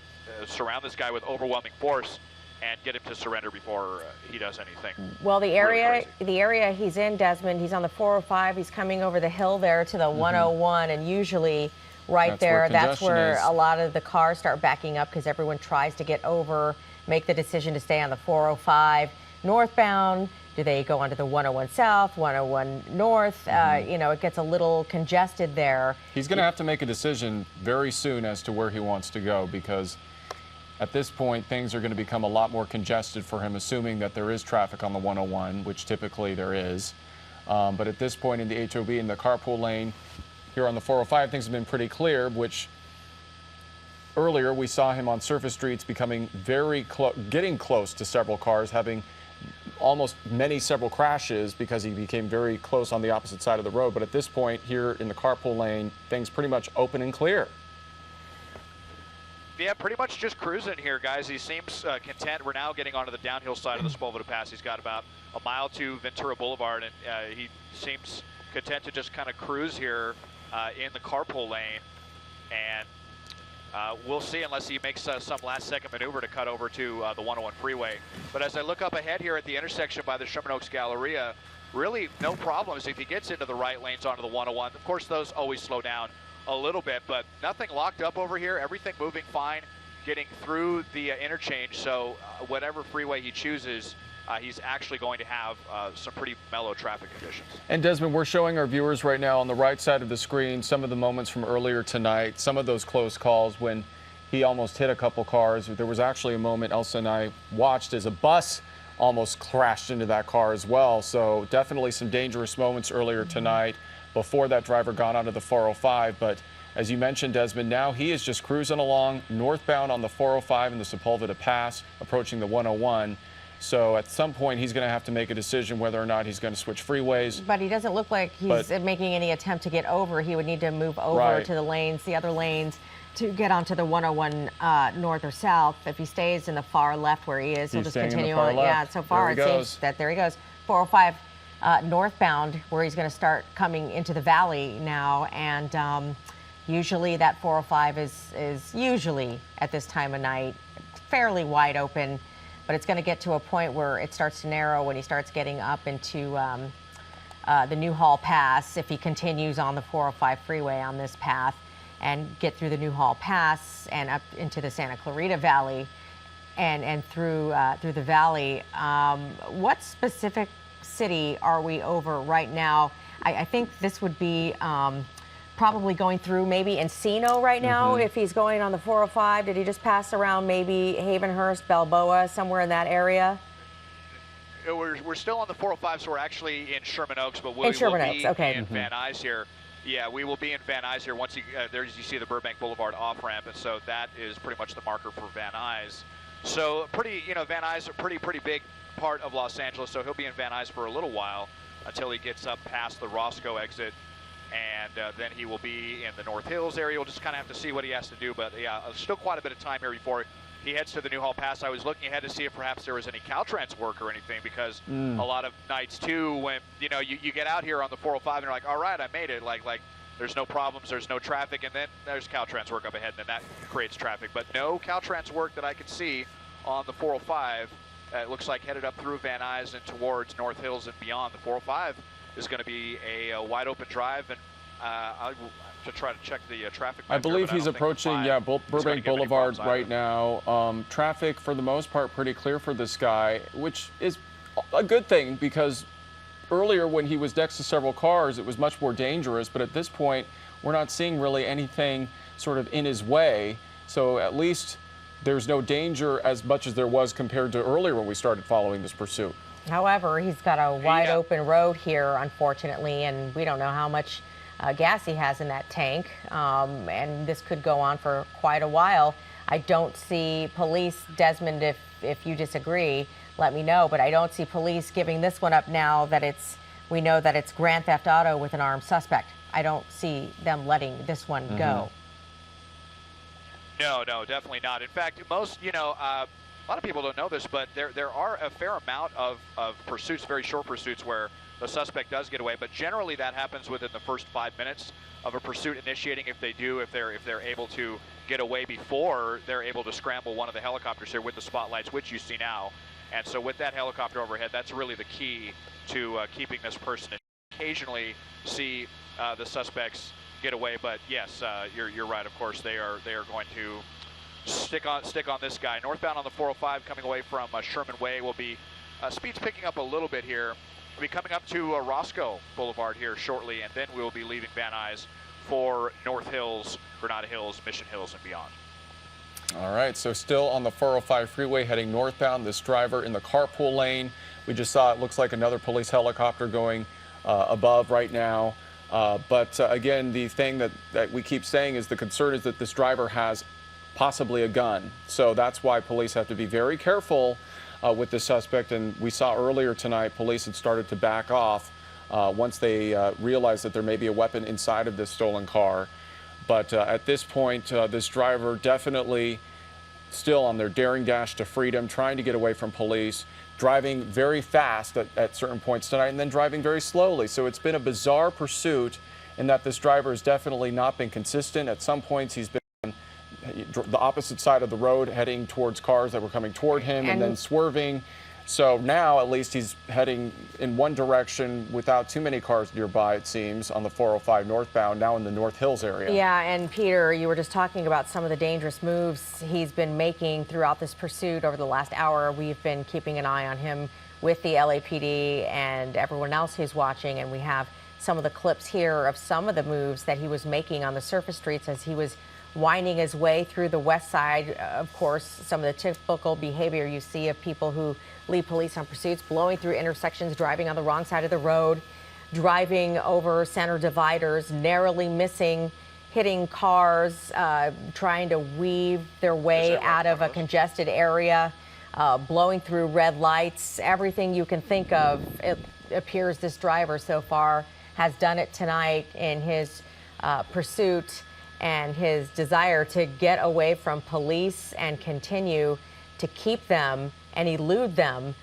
surround this guy with overwhelming force and get him to surrender before he does anything. Well, the area he's in, Desmond, he's on the 405. He's coming over the hill there to the 101, and usually that's where a lot of the cars start backing up because everyone tries to get over, make the decision to stay on the 405 northbound. Do they go onto the 101 South, 101 North? You know, it gets a little congested there. He's going to have to make a decision very soon as to where he wants to go, because at this point, things are going to become a lot more congested for him, assuming that there is traffic on the 101, which typically there is. But at this point in the HOV, in the carpool lane, here on the 405, things have been pretty clear, which earlier we saw him on surface streets becoming getting close to several cars, having several crashes because he became very close on the opposite side of the road. But at this point here in the carpool lane, things pretty much open and clear. Yeah, pretty much just cruising here, guys. He seems content. We're now getting onto the downhill side of the Sepulveda Pass. He's got about a mile to Ventura Boulevard, and he seems content to just kind of cruise here in the carpool lane. And we'll see unless he makes some last-second maneuver to cut over to the 101 freeway. But as I look up ahead here at the intersection by the Sherman Oaks Galleria, really no problems if he gets into the right lanes onto the 101. Of course, those always slow down a little bit, but nothing locked up over here. Everything moving fine, getting through the interchange. So whatever freeway he chooses, he's actually going to have some pretty mellow traffic conditions. And Desmond, we're showing our viewers right now on the right side of the screen some of the moments from earlier tonight, some of those close calls when he almost hit a couple cars. There was actually a moment Elsa and I watched as a bus almost crashed into that car as well. So definitely some dangerous moments earlier tonight before that driver got onto the 405. But as you mentioned, Desmond, now he is just cruising along northbound on the 405 in the Sepulveda Pass, approaching the 101. So at some point, he's going to have to make a decision whether or not he's going to switch freeways. But he doesn't look like he's making any attempt to get over. He would need to move over to the lanes, the other lanes, to get onto the 101 north or south. If he stays in the far left where he is, he'll just continue on. Left. Yeah, so far it seems that there he goes. 405 northbound, where he's going to start coming into the valley now. And usually that 405 is usually at this time of night fairly wide open. But it's going to get to a point where it starts to narrow when he starts getting up into the Newhall Pass, if he continues on the 405 freeway on this path, and get through the Newhall Pass and up into the Santa Clarita Valley and through the valley. What specific city are we over right now? I think this would be probably going through maybe Encino right now. If he's going on the 405. Did he just pass around maybe Havenhurst, Balboa, somewhere in that area? We're still on the 405, so we're actually in Sherman Oaks, but we will be in Van Nuys here. Yeah, we will be in Van Nuys here once there you see the Burbank Boulevard off-ramp, and so that is pretty much the marker for Van Nuys. So Van Nuys is a pretty big part of Los Angeles, so he'll be in Van Nuys for a little while until he gets up past the Roscoe exit. And then he will be in the North Hills area. We'll just kind of have to see what he has to do. But yeah, still quite a bit of time here before he heads to the Newhall Pass. I was looking ahead to see if perhaps there was any Caltrans work or anything, because a lot of nights too, when you get out here on the 405 and you're like, all right, I made it. Like there's no problems, there's no traffic, and then there's Caltrans work up ahead, and then that creates traffic. But no Caltrans work that I could see on the 405. It looks like headed up through Van Nuys and towards North Hills and beyond. The 405 is going to be a wide open drive, and I'll to try to check the traffic. I believe he's approaching, Burbank Boulevard right now. Traffic for the most part pretty clear for this guy, which is a good thing, because earlier when he was next to several cars, it was much more dangerous. But at this point, we're not seeing really anything sort of in his way. So at least there's no danger as much as there was compared to earlier when we started following this pursuit. However, he's got a wide open road here, unfortunately, and we don't know how much gas he has in that tank, and this could go on for quite a while. I don't see police, Desmond, if you disagree, let me know, but I don't see police giving this one up now that we know that it's grand theft auto with an armed suspect. I don't see them letting this one go. No, definitely not. In fact, most, a lot of people don't know this, but there are a fair amount of pursuits, very short pursuits, where the suspect does get away. But generally, that happens within the first 5 minutes of a pursuit initiating. If they're able to get away before they're able to scramble one of the helicopters here with the spotlights, which you see now. And so with that helicopter overhead, that's really the key to keeping this person. Occasionally see the suspects get away, but yes, you're right. Of course, they are going to stick on this guy. Northbound on the 405 coming away from Sherman Way will be speeds picking up a little bit here. We'll be coming up to Roscoe Boulevard here shortly, and then we will be leaving Van Nuys for North Hills, Granada Hills, Mission Hills, and beyond. All right, so still on the 405 freeway heading northbound. This driver in the carpool lane. We just saw it looks like another police helicopter going above right now. But again, the thing that we keep saying is the concern is that this driver has possibly a gun. So that's why police have to be very careful with the suspect. And we saw earlier tonight, police had started to back off once they realized that there may be a weapon inside of this stolen car. But at this point, this driver definitely still on their daring dash to freedom, trying to get away from police, driving very fast at certain points tonight, and then driving very slowly. So it's been a bizarre pursuit in that this driver has definitely not been consistent. At some points, he's been on the opposite side of the road, heading towards cars that were coming toward him and then swerving. So now, at least, he's heading in one direction without too many cars nearby, it seems, on the 405 northbound, now in the North Hills area. Yeah, and Peter, you were just talking about some of the dangerous moves he's been making throughout this pursuit over the last hour. We've been keeping an eye on him with the LAPD and everyone else who's watching, and we have some of the clips here of some of the moves that he was making on the surface streets as he was winding his way through the west side. Of course, some of the typical behavior you see of people who lead police on pursuits, blowing through intersections, driving on the wrong side of the road, driving over center dividers, narrowly missing, hitting cars, trying to weave their way out of a congested area, blowing through red lights, everything you can think of. It appears this driver so far has done it tonight in his pursuit and his desire to get away from police and continue to keep them and elude them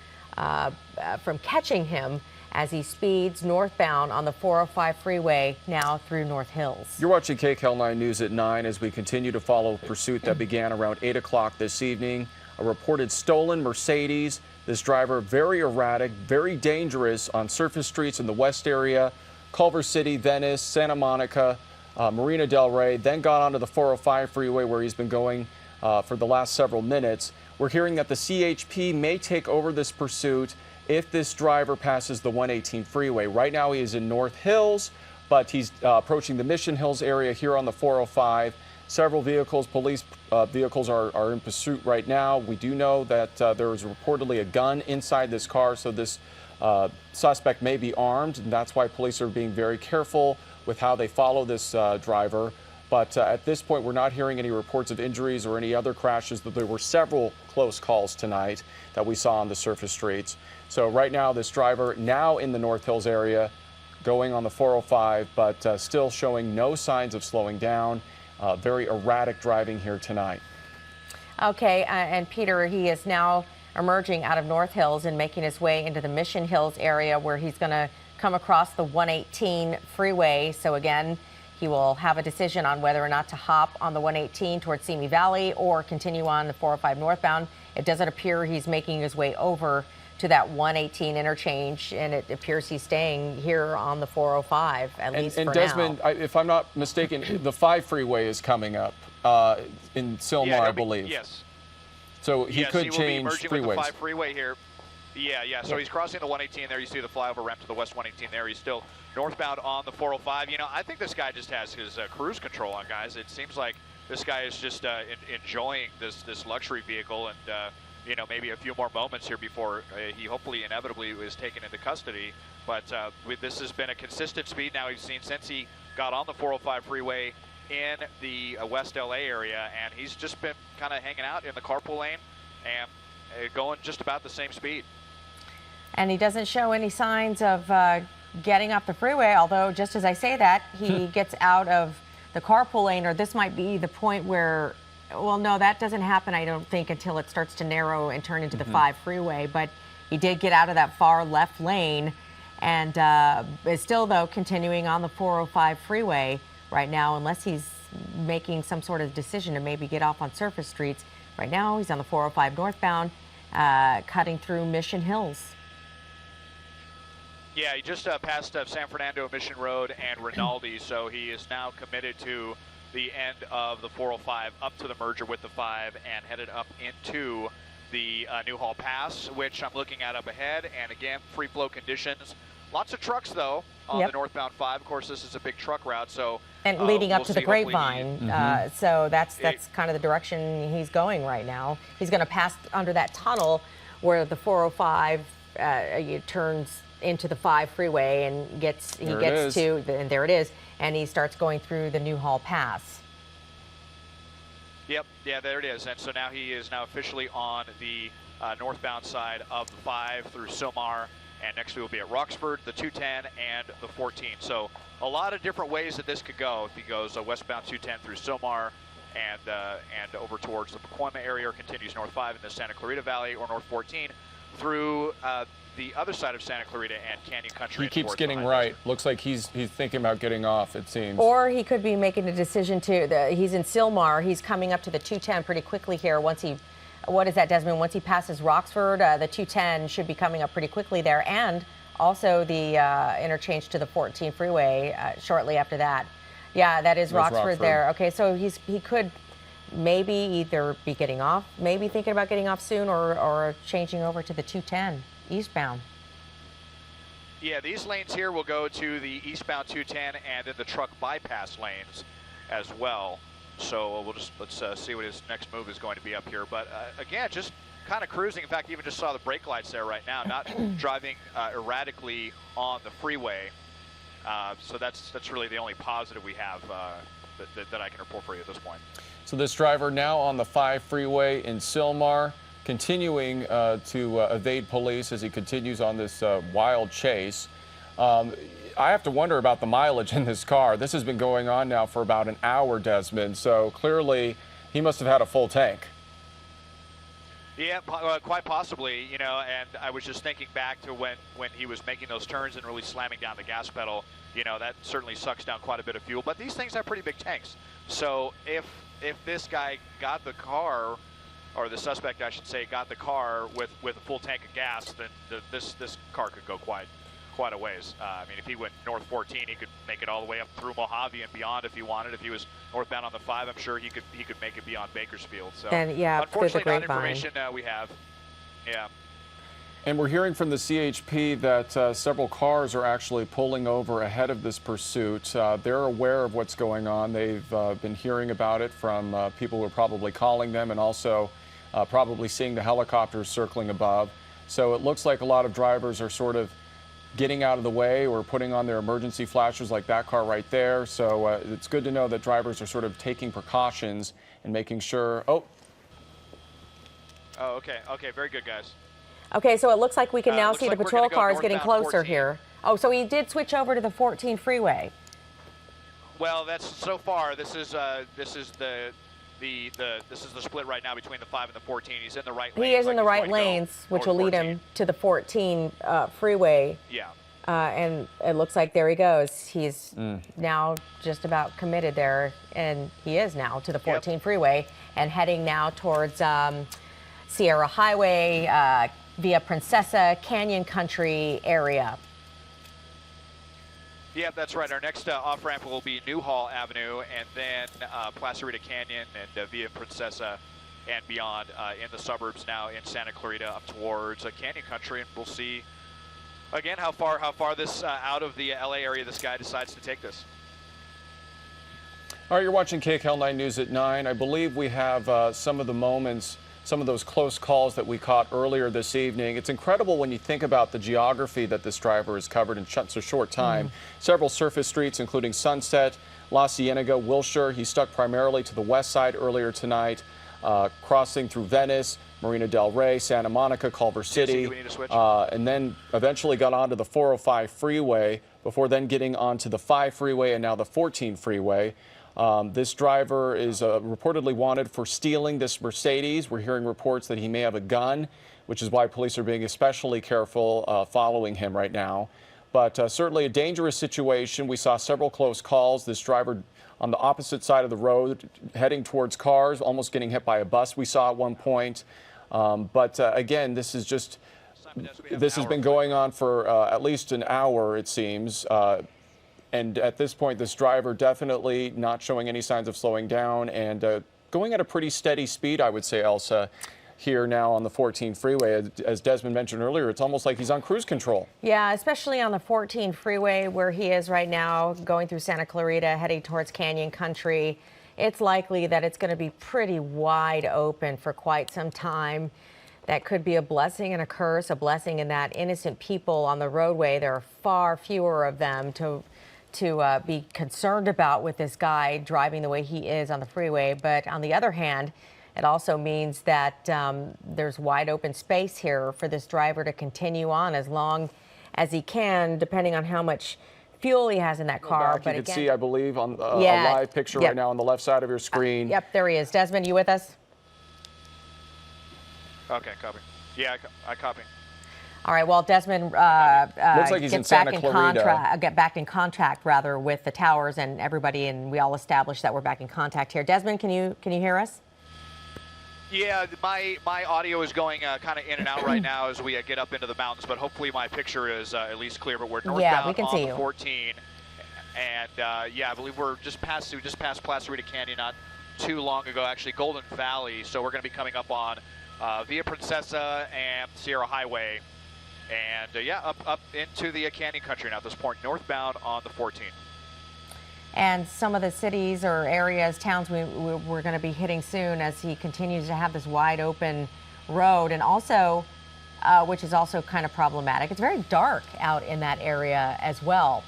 from catching him as he speeds northbound on the 405 freeway now through North Hills. You're watching KCAL 9 News at 9 as we continue to follow a pursuit that began around 8 o'clock this evening. A reported stolen Mercedes. This driver very erratic, very dangerous on surface streets in the west area, Culver City, Venice, Santa Monica, Marina Del Rey, then got onto the 405 freeway where he's been going for the last several minutes. We're hearing that the CHP may take over this pursuit if this driver passes the 118 freeway. Right now he is in North Hills, but he's approaching the Mission Hills area here on the 405. Several vehicles, police vehicles are in pursuit right now. We do know that there is reportedly a gun inside this car, so this suspect may be armed, and that's why police are being very careful with how they follow this driver. But at this point, we're not hearing any reports of injuries or any other crashes. But there were several close calls tonight that we saw on the surface streets. So right now, this driver now in the North Hills area, going on the 405, but still showing no signs of slowing down. Very erratic driving here tonight. Okay, and Peter, he is now emerging out of North Hills and making his way into the Mission Hills area where he's going to come across the 118 freeway. So again, he will have a decision on whether or not to hop on the 118 towards Simi Valley or continue on the 405 northbound. It doesn't appear he's making his way over to that 118 interchange, and it appears he's staying here on the 405, at least for now. And Desmond, if I'm not mistaken, the 5 freeway is coming up in Sylmar, I believe. Yes. So he could he change will be merging freeways. with the 5 freeway here. Yeah. So he's crossing the 118 there. You see the flyover ramp to the west 118 there. He's still northbound on the 405. You know, I think this guy just has his cruise control on, guys. It seems like this guy is just enjoying this luxury vehicle, and you know, maybe a few more moments here before he hopefully inevitably is taken into custody. But this has been a consistent speed now we've seen since he got on the 405 freeway in the West LA area, and he's just been kind of hanging out in the carpool lane and going just about the same speed. And he doesn't show any signs of getting off the freeway, although just as I say that, he gets out of the carpool lane, or this might be the point where, well, no, that doesn't happen, I don't think, until it starts to narrow and turn into the 5 freeway. But he did get out of that far left lane and is still, though, continuing on the 405 freeway right now, unless he's making some sort of decision to maybe get off on surface streets. Right now, he's on the 405 northbound, cutting through Mission Hills. Yeah, he just passed San Fernando Mission Road and Rinaldi, so he is now committed to the end of the 405 up to the merger with the 5 and headed up into the Newhall Pass, which I'm looking at up ahead. And again, free flow conditions. Lots of trucks, though, on the northbound 5. Of course, this is a big truck route, so and leading up to the Grapevine. So that's kind of the direction he's going right now. He's going to pass under that tunnel where the 405 turns into the 5 freeway and gets to, and there it is, and he starts going through the Newhall Pass. Yep, yeah, there it is. And so now he is officially on the northbound side of the 5 through Sylmar, and next we will be at Roxford, the 210, and the 14. So a lot of different ways that this could go. If he goes westbound 210 through Sylmar and over towards the Pacoima area, or continues north 5 in the Santa Clarita Valley, or north 14 through the other side of Santa Clarita and Canyon Country. He keeps getting right. Looks like he's thinking about getting off, it seems. Or he could be making a decision he's in Sylmar. He's coming up to the 210 pretty quickly here. Once he, what is that, Desmond? Once he passes Roxford, the 210 should be coming up pretty quickly there. And also the interchange to the 14 freeway shortly after that. Yeah, that is Roxford there. Okay, so he could maybe either be getting off, maybe thinking about getting off soon, or changing over to the 210 eastbound. Yeah, these lanes here will go to the eastbound 210 and then the truck bypass lanes as well. So let's see what his next move is going to be up here. But again, just kind of cruising. In fact, even just saw the brake lights there right now, not driving erratically on the freeway. So that's really the only positive we have that I can report for you at this point. So this driver now on the 5 freeway in Sylmar, continuing to evade police as he continues on this wild chase. I have to wonder about the mileage in this car. This has been going on now for about an hour, Desmond, so clearly he must have had a full tank. Yeah, quite possibly, you know, and I was just thinking back to when he was making those turns and really slamming down the gas pedal. You know, that certainly sucks down quite a bit of fuel, but these things have pretty big tanks. So if this guy got the car, or the suspect, I should say, got the car with a full tank of gas, then this car could go quite a ways. I mean, if he went north 14, he could make it all the way up through Mojave and beyond if he wanted. If he was northbound on the 5, I'm sure he could make it beyond Bakersfield. So, and yeah, unfortunately, not information we have. Yeah. And we're hearing from the CHP that several cars are actually pulling over ahead of this pursuit. They're aware of what's going on. They've been hearing about it from people who are probably calling them, and also probably seeing the helicopters circling above. So it looks like a lot of drivers are sort of getting out of the way or putting on their emergency flashers, like that car right there. So it's good to know that drivers are sort of taking precautions and making sure. Oh, okay, very good, guys. Okay, so it looks like we can now see the patrol cars getting closer 14. here. Oh, so he did switch over to the 14 freeway. Well, that's so far. This is the split right now between the 5 and the 14. He's in the right lanes. He is in the right lanes, which will lead him to the 14 freeway. Yeah. And it looks like there he goes. He's now just about committed there, and he is now to the 14 freeway and heading now towards Sierra Highway via Princessa Canyon Country area. Yeah, that's right. Our next off-ramp will be Newhall Avenue, and then Placerita Canyon and via Princessa and beyond in the suburbs now in Santa Clarita up towards Canyon Country, and we'll see again how far this out of the LA area this guy decides to take this. All right, you're watching KCAL 9 News at 9. I believe we have some of the moments, some of those close calls that we caught earlier this evening. It's incredible when you think about the geography that this driver has covered in such a short time. Several surface streets, including Sunset, La Cienega, Wilshire. He stuck primarily to the west side earlier tonight, crossing through Venice, Marina del Rey, Santa Monica, Culver City, and then eventually got onto the 405 freeway before then getting onto the 5 freeway and now the 14 freeway. This driver is reportedly wanted for stealing this Mercedes. We're hearing reports that he may have a gun, which is why police are being especially careful following him right now. But certainly a dangerous situation. We saw several close calls. This driver on the opposite side of the road heading towards cars, almost getting hit by a bus we saw at one point. Again, this has been going on for at least an hour, it seems. And at this point, this driver definitely not showing any signs of slowing down and going at a pretty steady speed, I would say, Elsa, here now on the 14 freeway. As Desmond mentioned earlier, it's almost like he's on cruise control. Yeah, especially on the 14 freeway where he is right now, going through Santa Clarita, heading towards Canyon Country. It's likely that it's going to be pretty wide open for quite some time. That could be a blessing and a curse. A blessing in that innocent people on the roadway, there are far fewer of them to be concerned about with this guy driving the way he is on the freeway. But on the other hand, it also means that there's wide open space here for this driver to continue on as long as he can, depending on how much fuel he has in that car. Back, but you again, can see, I believe, on a yeah, live picture yep. right now on the left side of your screen. Yep, there he is. Desmond, you with us? Okay, copy. Yeah, I copy. All right. Well, Desmond Looks like he's gets in back Santa in Clarita. get back in contact rather with the towers and everybody, and we all established that we're back in contact here. Desmond, can you hear us? Yeah, my audio is going kind of in and out right now as we get up into the mountains, but hopefully my picture is at least clear. But we're northbound we can on see the you. 14, and yeah, I believe we just passed Placerita Canyon not too long ago, actually Golden Valley. So we're going to be coming up on Via Princesa and Sierra Highway, and yeah, up into the Canyon Country now at this point, northbound on the 14. And some of the cities or areas, towns we're going to be hitting soon as he continues to have this wide open road, and also, which is also kind of problematic, it's very dark out in that area as well.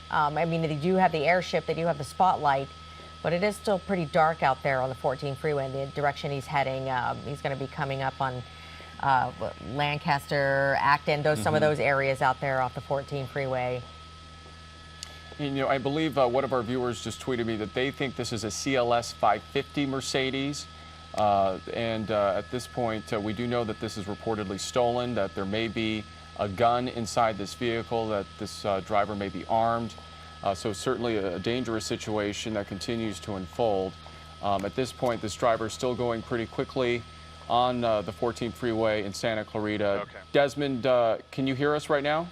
I mean, they do have the airship, they do have the spotlight, but it is still pretty dark out there on the 14 freeway in the direction he's heading. He's going to be coming up on Lancaster, Acton, some of those areas out there off the 14 freeway. You know, I believe one of our viewers just tweeted me that they think this is a CLS 550 Mercedes. And at this point, we do know that this is reportedly stolen, that there may be a gun inside this vehicle, that this driver may be armed. So certainly a dangerous situation that continues to unfold. At this point, this driver is still going pretty quickly on the 14 freeway in Santa Clarita. Okay. Desmond, can you hear us right now?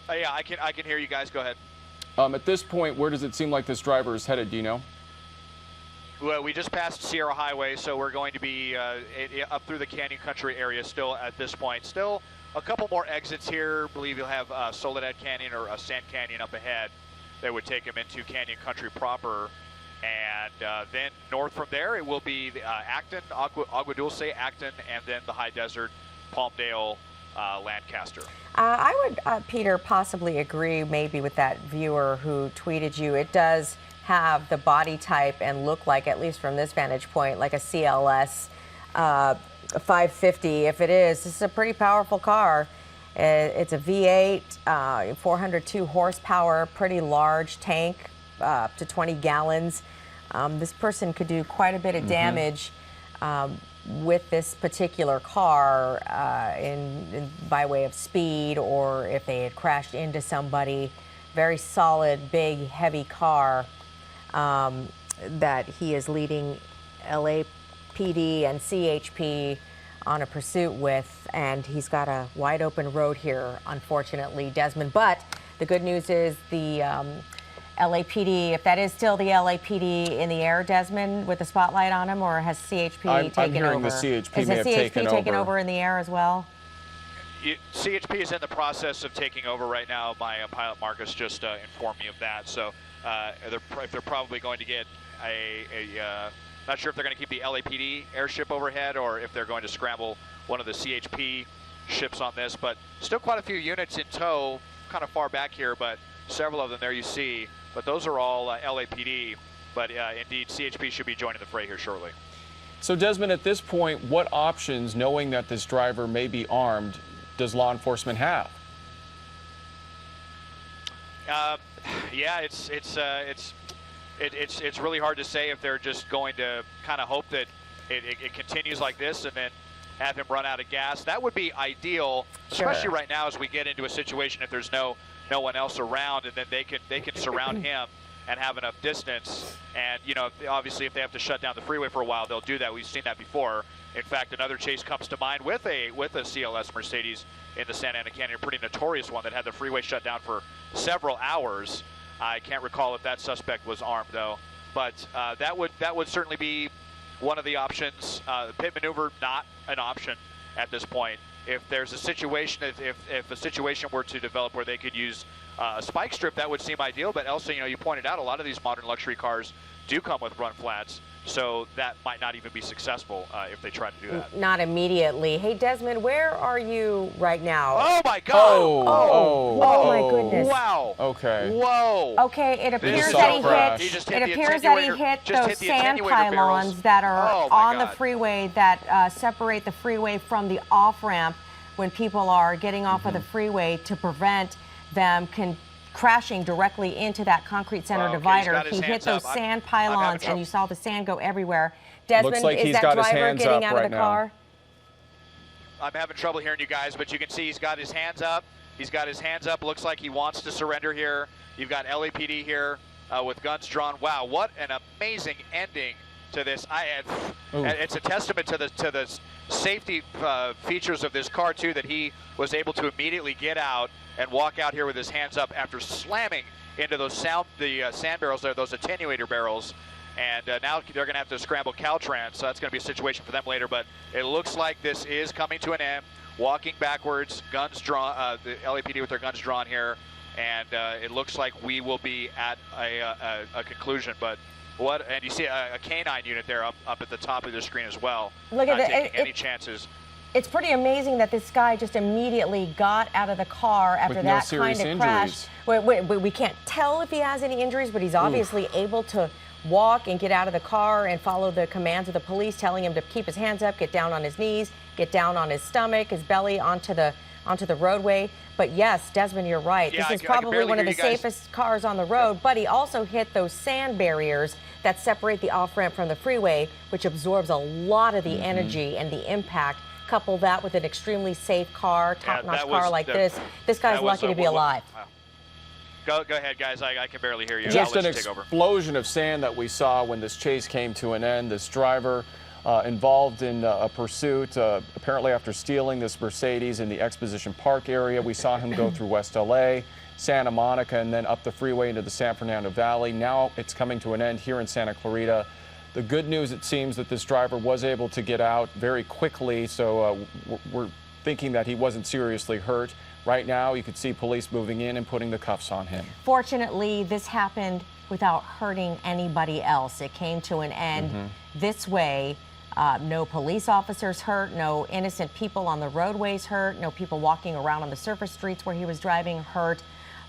Yeah, I can hear you guys. Go ahead. At this point, where does it seem like this driver is headed? Do you know? Well, we just passed Sierra Highway, so we're going to be up through the Canyon Country area still at this point. Still a couple more exits here. I believe you'll have Soledad Canyon or Sand Canyon up ahead that would take him into Canyon Country proper. And then north from there, it will be Acton, Agua Dulce, Acton, and then the high desert, Palmdale, Lancaster. I would, Peter, possibly agree maybe with that viewer who tweeted you. It does have the body type and look like, at least from this vantage point, like a CLS 550. If it is, this is a pretty powerful car. It's a V8, 402 horsepower, pretty large tank, up to 20 gallons. This person could do quite a bit of damage with this particular car by way of speed, or if they had crashed into somebody. Very solid, big, heavy car that he is leading LAPD and CHP on a pursuit with, and he's got a wide open road here, unfortunately, Desmond. But the good news is the LAPD, if that is still the LAPD in the air, Desmond, with the spotlight on him, or has CHP taken over? I'm hearing the CHP may have taken Is the CHP taken over in the air as well? CHP is in the process of taking over right now. My pilot Marcus just informed me of that. So they're probably going to get not sure if they're going to keep the LAPD airship overhead or if they're going to scramble one of the CHP ships on this. But still quite a few units in tow, kind of far back here, but several of them there you see. But those are all LAPD. But indeed, CHP should be joining the fray here shortly. So Desmond, at this point, what options, knowing that this driver may be armed, does law enforcement have? Yeah, it's really hard to say if they're just going to kind of hope that it continues like this and then have him run out of gas. That would be ideal, especially right now as we get into a situation if there's no one else around, and then they can surround him and have enough distance. And you know, obviously, if they have to shut down the freeway for a while, they'll do that. We've seen that before. In fact, another chase comes to mind with a CLS Mercedes in the Santa Ana Canyon, a pretty notorious one that had the freeway shut down for several hours. I can't recall if that suspect was armed though, but that would certainly be one of the options. The pit maneuver, not an option at this point. If there's a situation, if a situation were to develop where they could use a spike strip, that would seem ideal. But also, you know, you pointed out a lot of these modern luxury cars do come with run flats, so that might not even be successful if they try to do that. Not immediately. Hey, Desmond, where are you right now? Oh my God! Oh my goodness! Wow! Okay. Whoa! Okay, it appears is that a crash. it appears that he hit those sand pylons that are on the freeway that separate the freeway from the off ramp when people are getting off of the freeway to prevent them crashing directly into that concrete center Okay, divider. He hit those sand pylons, and you saw the sand go everywhere. Desmond, Looks like is he's that got his driver hands getting up out of right the now. car? I'm having trouble hearing you guys, but you can see he's got his hands up. He's got his hands up. Looks like he wants to surrender here. You've got LAPD here with guns drawn. Wow, what an amazing ending to this. It's a testament to the safety features of this car too, that he was able to immediately get out and walk out here with his hands up after slamming into those sand barrels there, those attenuator barrels. And now they're going to have to scramble Caltrans, so that's going to be a situation for them later. But it looks like this is coming to an end. Walking backwards, guns drawn, the LAPD with their guns drawn here, and it looks like we will be at a conclusion. But what? And you see a canine unit there up at the top of the screen as well. Look at not taking any chances. It's pretty amazing that this guy just immediately got out of the car after that kind of crash. We can't tell if he has any injuries, but he's obviously able to walk and get out of the car and follow the commands of the police telling him to keep his hands up, get down on his knees, get down on his stomach, his belly onto the roadway. But yes, Desmond, you're right. Yeah, this is probably one of the safest cars on the road, but he also hit those sand barriers that separate the off-ramp from the freeway, which absorbs a lot of the energy and the impact. Couple that with an extremely safe car, top-notch car like this guy's lucky to be alive. Go ahead, guys. I can barely hear you. Just an explosion of sand that we saw when this chase came to an end. This driver involved in a pursuit, apparently after stealing this Mercedes in the Exposition Park area. We saw him go through West LA, Santa Monica, and then up the freeway into the San Fernando Valley. Now it's coming to an end here in Santa Clarita. The good news, it seems that this driver was able to get out very quickly, so we're thinking that he wasn't seriously hurt. Right now, you could see police moving in and putting the cuffs on him. Fortunately, this happened without hurting anybody else. It came to an end this way. No police officers hurt, no innocent people on the roadways hurt, no people walking around on the surface streets where he was driving hurt.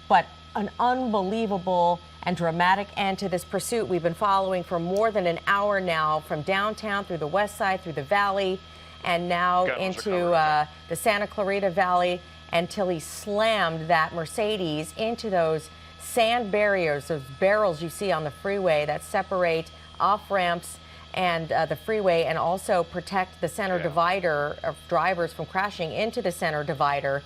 But an unbelievable and dramatic end to this pursuit we've been following for more than an hour now, from downtown through the west side, through the valley, and now into the Santa Clarita Valley, until he slammed that Mercedes into those sand barriers, those barrels you see on the freeway that separate off-ramps and the freeway, and also protect the center divider of drivers from crashing into the center divider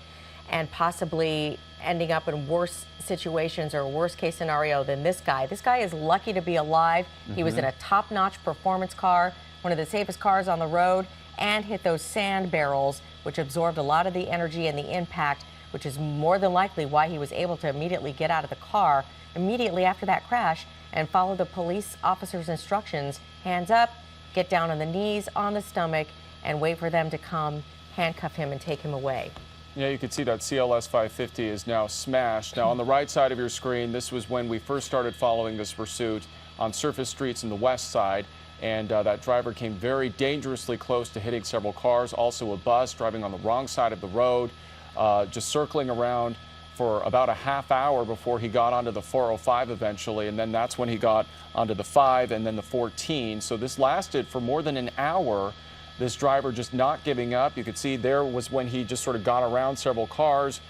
and possibly ending up in worse situations or worst case scenario than this guy. This guy is lucky to be alive. He was in a top-notch performance car, one of the safest cars on the road, and hit those sand barrels, which absorbed a lot of the energy and the impact, which is more than likely why he was able to immediately get out of the car immediately after that crash and follow the police officer's instructions. Hands up, get down on the knees, on the stomach, and wait for them to come handcuff him and take him away. Yeah, you can see that CLS 550 is now smashed. Now, on the right side of your screen, this was when we first started following this pursuit on surface streets in the west side. And that driver came very dangerously close to hitting several cars, also a bus driving on the wrong side of the road, just circling around for about a half hour before he got onto the 405 eventually, and then that's when he got onto the 5 and then the 14. So this lasted for more than an hour, this driver just not giving up. You could see there was when he just sort of got around several cars,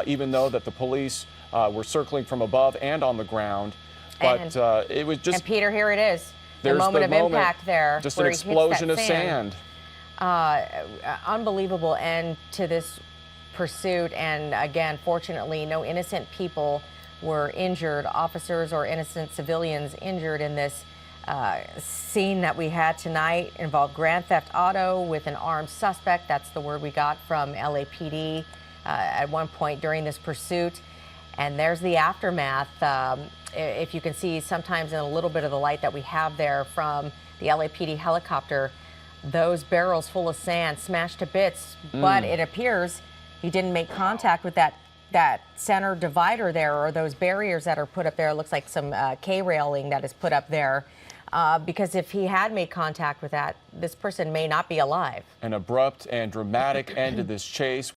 even though that the police were circling from above and on the ground. But it was just... And Peter, here it is. There's the moment of impact there. Just an explosion of sand. Unbelievable end to this pursuit. And again, fortunately, no innocent people were injured, officers or innocent civilians injured in this scene that we had tonight. Involved grand theft auto with an armed suspect. That's the word we got from LAPD at one point during this pursuit. And there's the aftermath. If you can see sometimes in a little bit of the light that we have there from the LAPD helicopter, those barrels full of sand smashed to bits. But it appears he didn't make contact with that center divider there, or those barriers that are put up there. It looks like some K-railing that is put up there. Because if he had made contact with that, this person may not be alive. An abrupt and dramatic end to this chase.